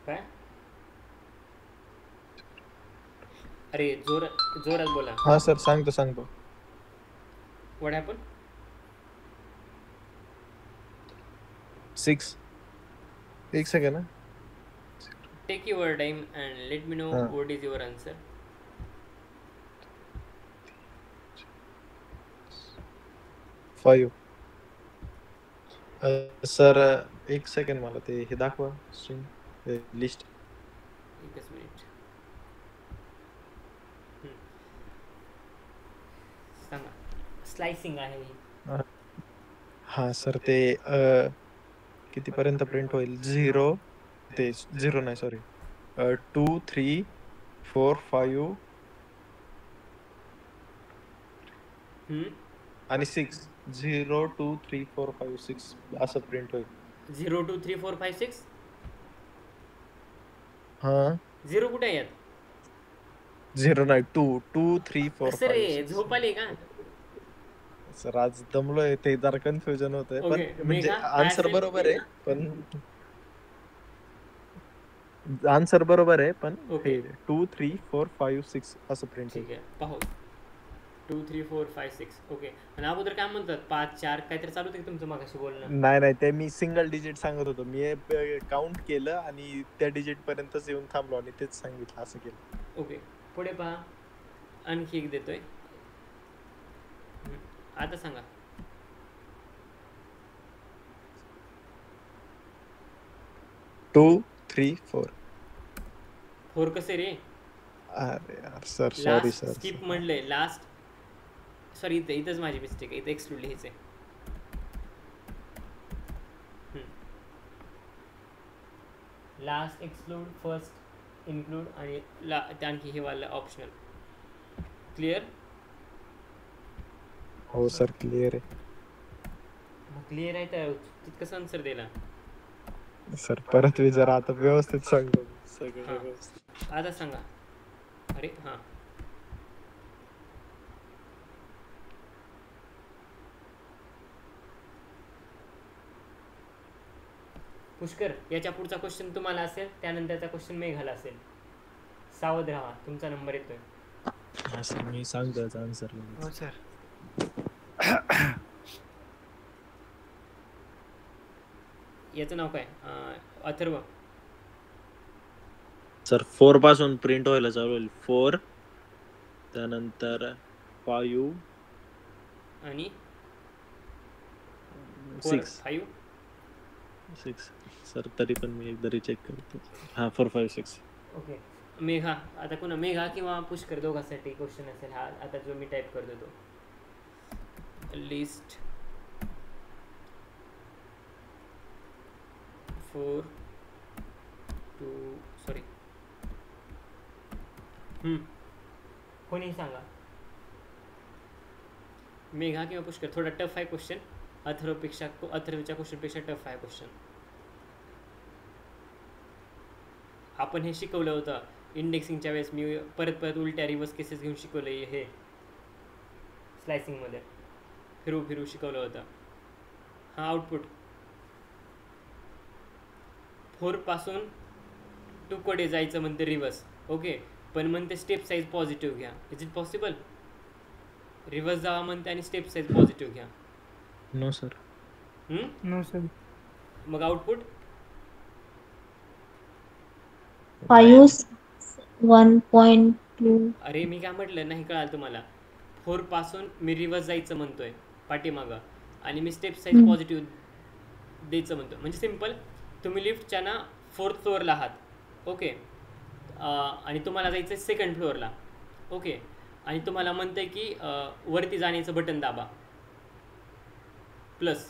काय? अरे जोरात बोला. हा सर, सांगतो. What happen? 6. एक second. Take your time and let me know what is your answer. Sir एक सेकंड, मला ते हे दाखवा स्ट्रिंग लिस्ट. एकच मिनिट सांगा. स्लायसिंग आहे ही. हा सर, ते कितीपर्यंत प्रिंट होईल? 0 नाही, सॉरी, 2 3 4 5 आणि 6. 0 2 3 4 5 6 असं प्रिंट होईल. 0 2 3 4 5 6. हा, 0 कुठे आहे यात? 0 नाही, 2 2 3 4 सर 5 झोप आली का? सर आज दमलोय, ते जरा कन्फ्युजन होतंय. पण Okay, म्हणजे मेघा, आन्सर काय बरोबर आहे, पण Okay. 2 3 4 5 6 असं प्रिंट ठीक होईल. आहे, पाहू. 2 3 4 5 6. ओके, आणि अगोदर काय म्हणतात? 5 4 काहीतरी चालू होतं की तुमचं मागाशी बोलणं? नाही, ते मी सिंगल डिजिट सांगत होतो. मी काउंट केलं आणि त्या डिजिट पर्यंतच येऊन थांबलो आणि तेच सांगितलं, असं केलं. ओके, पुढे पहा. आणखी एक देतोय. आता सांगा. 2 3 4. 4 कसे रे? अरे यार sir, sorry last sir. Skip म्हणले. लास्ट, सॉरी, इथंच माझी मिस्टेक आहे. इथं एक्सक्लूड लिहायचं आहे. लास्ट एक्सक्लूड, फर्स्ट इन्क्लूड आणि आणखी हे वाला ऑप्शनल. क्लिअर? हो सर, क्लिअर आहे. मग क्लिअर आहे तर तितकंच आन्सर दिला. सर परत विचारा, आता व्यवस्थित सांगतो सगळं हां. व्यवस्थित. आता सांगा. अरे हां, पुष्कर, याच्या पुढचा क्वेश्चन तुम्हाला असेल, त्यानंतरचा क्वेश्चन मेघाला असेल. सावध राहा, तुमचा नंबर येतोय. हा सर, मी सांगतो याचा आन्सर. हो सर. याचं नाव काय? अथर्व. सर 4 पासून प्रिंट व्हायला चालू होईल. 4, त्यानंतर 5 आणि 6 5. सर तरी पण मी एकदा रिचेक करतो. हा, 4 5 6. ओके, मेघा. आता कोणा, मेघा किंवा पुष्कर दोघांसाठी क्वेश्चन असेल हा. आता जो मी टाईप करतो तो लिस्ट 4 2 सॉरी कोणी सांगा. मेघा किंवा पुष्कर. थोडा टफ आहे क्वेश्चन. अथर्वच्या क्वेश्चनपेक्षा टफ आहे क्वेश्चन. आपण हे शिकवलं होतं इंडेक्सिंगच्या वेळेस. मी परत उलट्या रिवर्स केसेस घेऊन शिकवलं हे. स्लायसिंगमध्ये फिरू फिरू शिकवलं होतं. हा आउटपुट 4 पासून 2 कडे जायचं म्हणते रिव्हर्स. ओके, पण म्हणते स्टेप साईज पॉझिटिव्ह घ्या. Is it possible? रिव्हर्स जावा म्हणते आणि स्टेप साईज पॉझिटिव्ह घ्या. No sir. No sir. मग आउटपुट 5 1.2. अरे मी काय म्हटलं नाही कळालं तुम्हाला. 4 पासून मी रिव्हर्स जायचं म्हणतोय पाठीमागं आणि मी स्टेप साईज पॉझिटिव्ह द्यायचं म्हणतो. म्हणजे सिम्पल, तुम्ही लिफ्टच्या ना 4th फ्लोअरला आहात. ओके, आणि तुम्हाला जायचं आहे 2nd फ्लोअरला. ओके, आणि तुम्हाला म्हणतं आहे की वरती जाण्याचं बटन दाबा प्लस.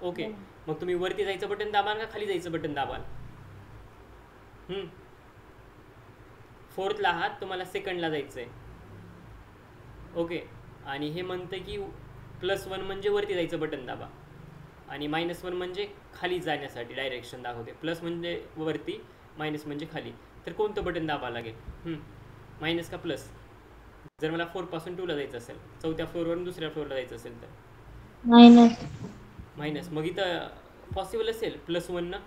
ओके, मग तुम्ही वरती जायचं बटन दाबाल का खाली जायचं बटन दाबाल? 4thला आहात, तुम्हाला 2ndला जायचं आहे. ओके, आणि हे म्हणतं की +1 म्हणजे वरती जायचं बटन दाबा आणि -1 म्हणजे खाली जाण्यासाठी डायरेक्शन दाखवते. प्लस म्हणजे वरती, मायनस म्हणजे खाली. तर कोणतं बटन दाबावं लागेल? मायनस का प्लस? जर मला 4 पासून 2ला जायचं असेल, 4थ्या फ्लोअरवरून 2ऱ्या फ्लोअरला जायचं असेल तर मायनस. मग इथं पॉसिबल असेल +1 ना,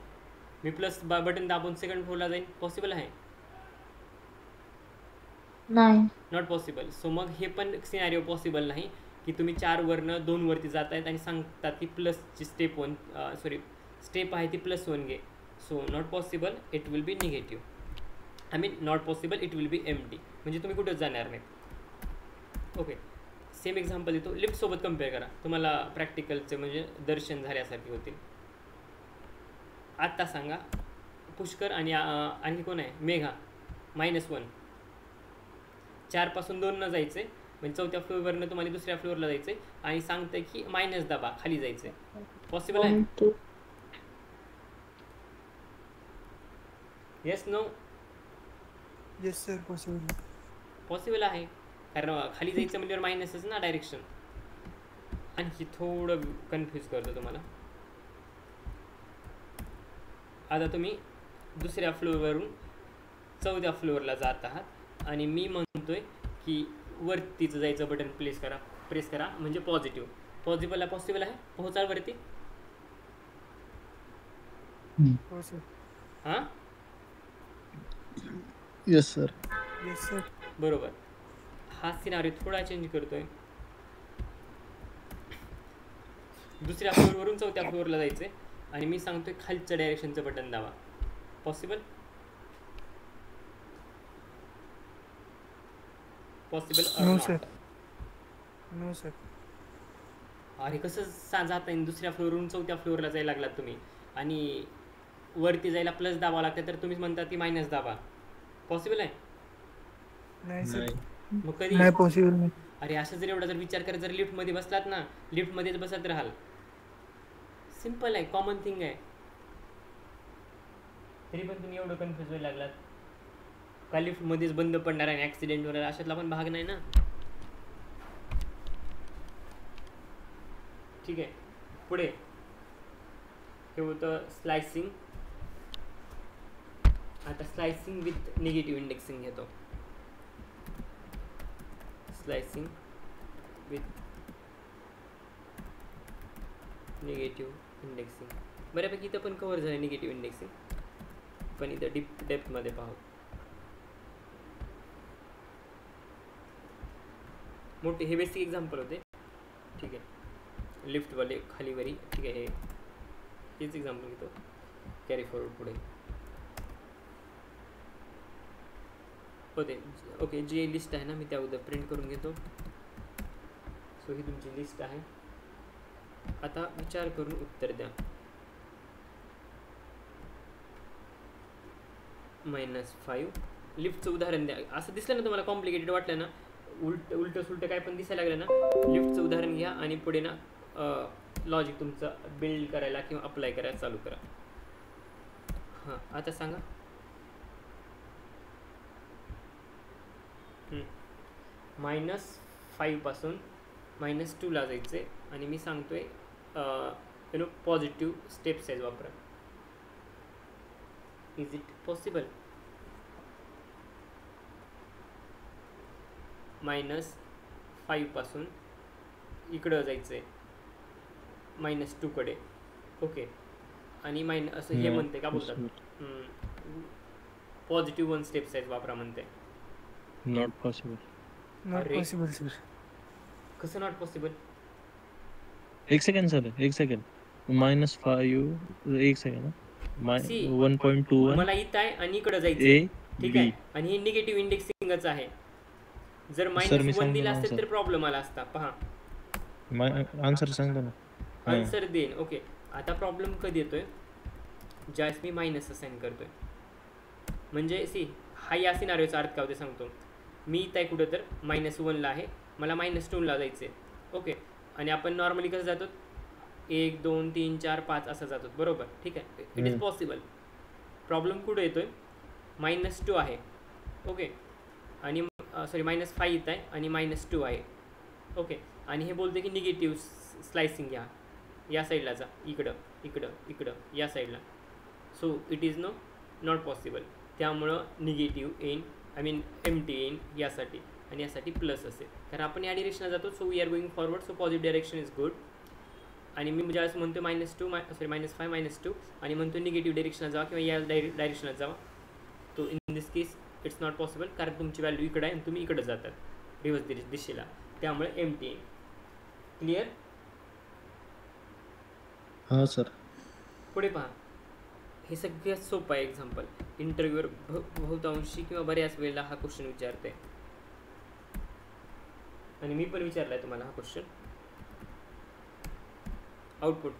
मी प्लस बटन दाबून 2nd फ्लोअरला जाईन. पॉसिबल आहे? नाही. Not possible. सो मग हे पण सिनारिओ पॉसिबल नाही की तुम्ही 4 वरनं 2 वरती जात आहेत आणि सांगतात की प्लसची स्टेप आहे ती +1 घे. So not possible, it will B negative. I mean not possible, it will B empty. म्हणजे तुम्ही कुठंच जाणार नाही. ओके, सेम एक्झाम्पल देतो. लिफ्टसोबत कम्पेअर करा, तुम्हाला प्रॅक्टिकलचे म्हणजे दर्शन झाल्यासारखे होतील. आत्ता सांगा, पुष्कर आणि आणखी कोण आहे? मेघा. -1. 4 पासून 2 न जायचं आहे, म्हणजे 4थ्या फ्लोअरवरनं तुम्हाला 2ऱ्या फ्लोअरला जायचं आहे आणि सांगतं की मायनस दाबा खाली जायचं आहे. पॉसिबल आहे? Yes no? Yes sir, possible. Possible आहे, कारण खाली जायचं म्हणजे मायनसच ना डायरेक्शन. आणखी थोडं कन्फ्यूज करतो तुम्हाला. आता तुम्ही 2ऱ्या फ्लोअरवरून 4थ्या फ्लोअरला जात आहात आणि मी म्हणतोय की वरतीचं जायचं बटन प्रेस करा म्हणजे पॉझिटिव्ह. पॉसिबल आहे? पोहोचाल वरती? हो सर. हां, येस सर. Yes sir. बरोबर. हा सिनारिओ थोडा चेंज करतोय. 2ऱ्या फ्लोअरवरून 4थ्या फ्लोअरला जायचं आहे आणि मी सांगतोय खालच्या डायरेक्शनचं बटन दाबा. Possible? Possible? No sir. No sir. अरे कसं जाता येईल? 2ऱ्या फ्लोअरवरून 4थ्या फ्लोअरला जायला लागलात तुम्ही आणि वरती जायला प्लस दाबावं लागतं, तर तुम्ही म्हणता ती मायनस दाबा. पॉसिबल आहे? नाही सर. मग कधी? नाही पॉसिबल नाही. अरे असं जर एवढा जर विचार करत जर लिफ्टमध्ये बसलात ना, लिफ्टमध्येच बसत राहाल. सिम्पल आहे, कॉमन थिंग आहे. तरी पण तुम्ही एवढं कन्फ्युज व्हायला लागलात का? लिफ्टमध्येच बंद पडणार आहे, ॲक्सिडेंट होणार, अशातला पण भाग नाही ना. ठीक आहे, पुढे हे होतं स्लायसिंग. आता स्लायसिंग विथ निगेटिव्ह इंडेक्सिंग घेतो. Slicing with negative indexing. बऱ्यापैकी इथं पण कव्हर झालं निगेटिव्ह इंडेक्सिंग, पण इथं डेप्थमध्ये पाहू. मोठे हे बेसिक एक्झाम्पल होते. ठीक आहे, लिफ्टवाले खालीवरी. ठीक आहे, हेच एक्झाम्पल घेतो. कॅरी फॉरवर्ड पुढे होते. ओके, जी लिस्ट आहे ना, मी त्या उद्या प्रिंट करून घेतो. सो ही तुमची लिस्ट आहे. आता विचार करून उत्तर द्या. -5. लिफ्टचं उदाहरण द्या. असं दिसलं ना तुम्हाला कॉम्प्लिकेटेड वाटलं ना, उलट सुलट काय पण दिसायला लागलं ना, लिफ्टचं उदाहरण घ्या आणि पुढे ना लॉजिक तुमचं बिल्ड करायला किंवा अप्लाय करायला चालू करा. हां, आता सांगा. -5 पासून -2ला जायचं आहे आणि मी सांगतोय पॉझिटिव्ह स्टेप साईज वापरा. Is it possible? -5 पासून इकडं जायचं आहे -2 कडे. ओके, आणि असं हे म्हणते का बोलतात पॉझिटिव्ह 1 स्टेप साईज वापरा म्हणते. Not possible. नॉट अरे. Possible sir. कसं नॉट पॉसिबल? एक सेकंड सर, एक सेकंड. -5 एक सेकंड. See, 1.21 मला इथं आहे आणि इकडं जायचं ए ठीक बी. आहे, आणि हे निगेटिव्ह इंडेक्सिंगच आहे. जर मी -1 दिला सांगतो असेल ना तर प्रॉब्लेम आला असता. पहा आन्सर सांगतो ना. आन्सर देईन. ओके, आता प्रॉब्लेम कधी येतोय? ज्यावेळेस मी मायनस असाइन करतोय. म्हणजे सी हा या सिनारिओचा अर्थ काय होते सांगतो. मी इथं आहे कुठं तर -1ला आहे, मला -2ला जायचं आहे. ओके, आणि आपण नॉर्मली कसं जातो 1 2 3 4 5 असं जातो बरोबर, ठीक आहे. It is possible. प्रॉब्लेम कुठे येतोय? -2 आहे. ओके, आणि सॉरी -5 इथं आहे आणि -2 आहे. ओके, आणि हे बोलते की निगेटिव्ह स्लायसिंग घ्या, या साईडला जा, इकडं इकडं इकडं या साईडला. So it is not possible. त्यामुळं निगेटिव्ह येईन, आय मीन एम्प्टी येईन यासाठी, आणि यासाठी प्लस असेल, कारण आपण या डिरेक्शनला जातो. So we are going forward, so positive direction is good. आणि मी ज्यावेळेस म्हणतो -5 -2 आणि म्हणतो निगेटिव्ह डायरेक्शनला जावा किंवा या डायरेक्शनला जावा, तो in this case it's not possible, कारण तुमची व्हॅल्यू इकडे आहे आणि तुम्ही इकडे जातात रिव्हर्स दिशेला. त्यामुळे एम्प्टी येईल. क्लिअर? हां सर. पुढे पहा, हे सगळ्यात सोपं आहे एक्झाम्पल. इंटरव्ह्यूवर बहुतांशी किंवा बऱ्याच वेळेला हा क्वेश्चन विचारते, आणि मी पण विचारलाय तुम्हाला हा क्वेश्चन. आउटपुट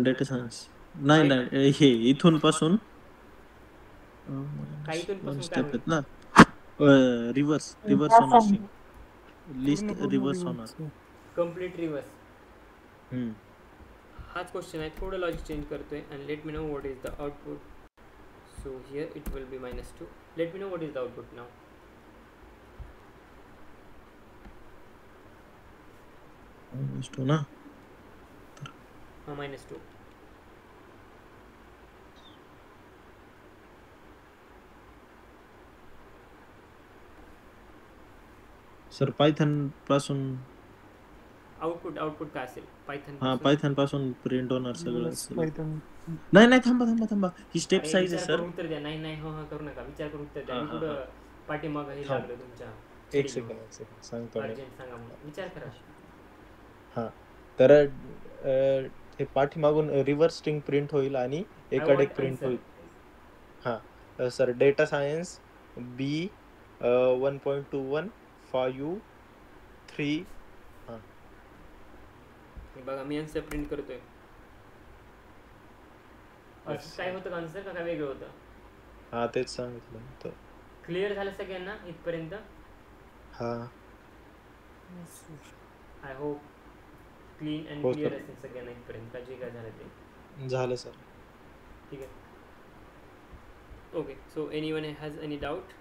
डेटा सायन्स नाही हे इथून पासून काही इथून पासून काय स्टेप होईल? आहेत ना. रिव्हर्स होणार. लिस्ट पूर्ण रिव्हर्स reverse. होणार. Complete reverse. हाच क्वेश्चन आहे, थोडं लॉजिक चेंज करतोय. आणि let me know what is the output. So here it will be -2. Let me know what is the output now. ना हां, -2. सर पायथन पासून. आउटपुट काय असेल? पायथन पासून प्रिंट होणार सगळं. Python. नाही थांबा ही स्टेप साईज आहे सर. उत्तर द्या. नाही हो करू नका, विचार करून उत्तर द्या. मी पुढं पाठीमागं हे थांब. लागलं तुमच्या. एक सेकंड सांगतो मी. अर्जंट सांगा म्हणून विचार करा. हा, तर हे पाठीमागून रिव्हर्स स्ट्रिंग प्रिंट होईल आणि एकाडेक प्रिंट होईल. हा सर, डेटा सायन्स बी 1.21 5 3. बघा मी आन्सर प्रिंट करतोय. काय होतं का आन्सर, का काय वेगळं होतं? हा तेच सांगितलं. क्लिअर झालं सगळ्यांना इथपर्यंत? हा, I hope clean and clear असेल सगळ्यांना इथपर्यंत, का जे काय झालं ते झालं सर. ठीक आहे. Okay, so anyone has any doubt?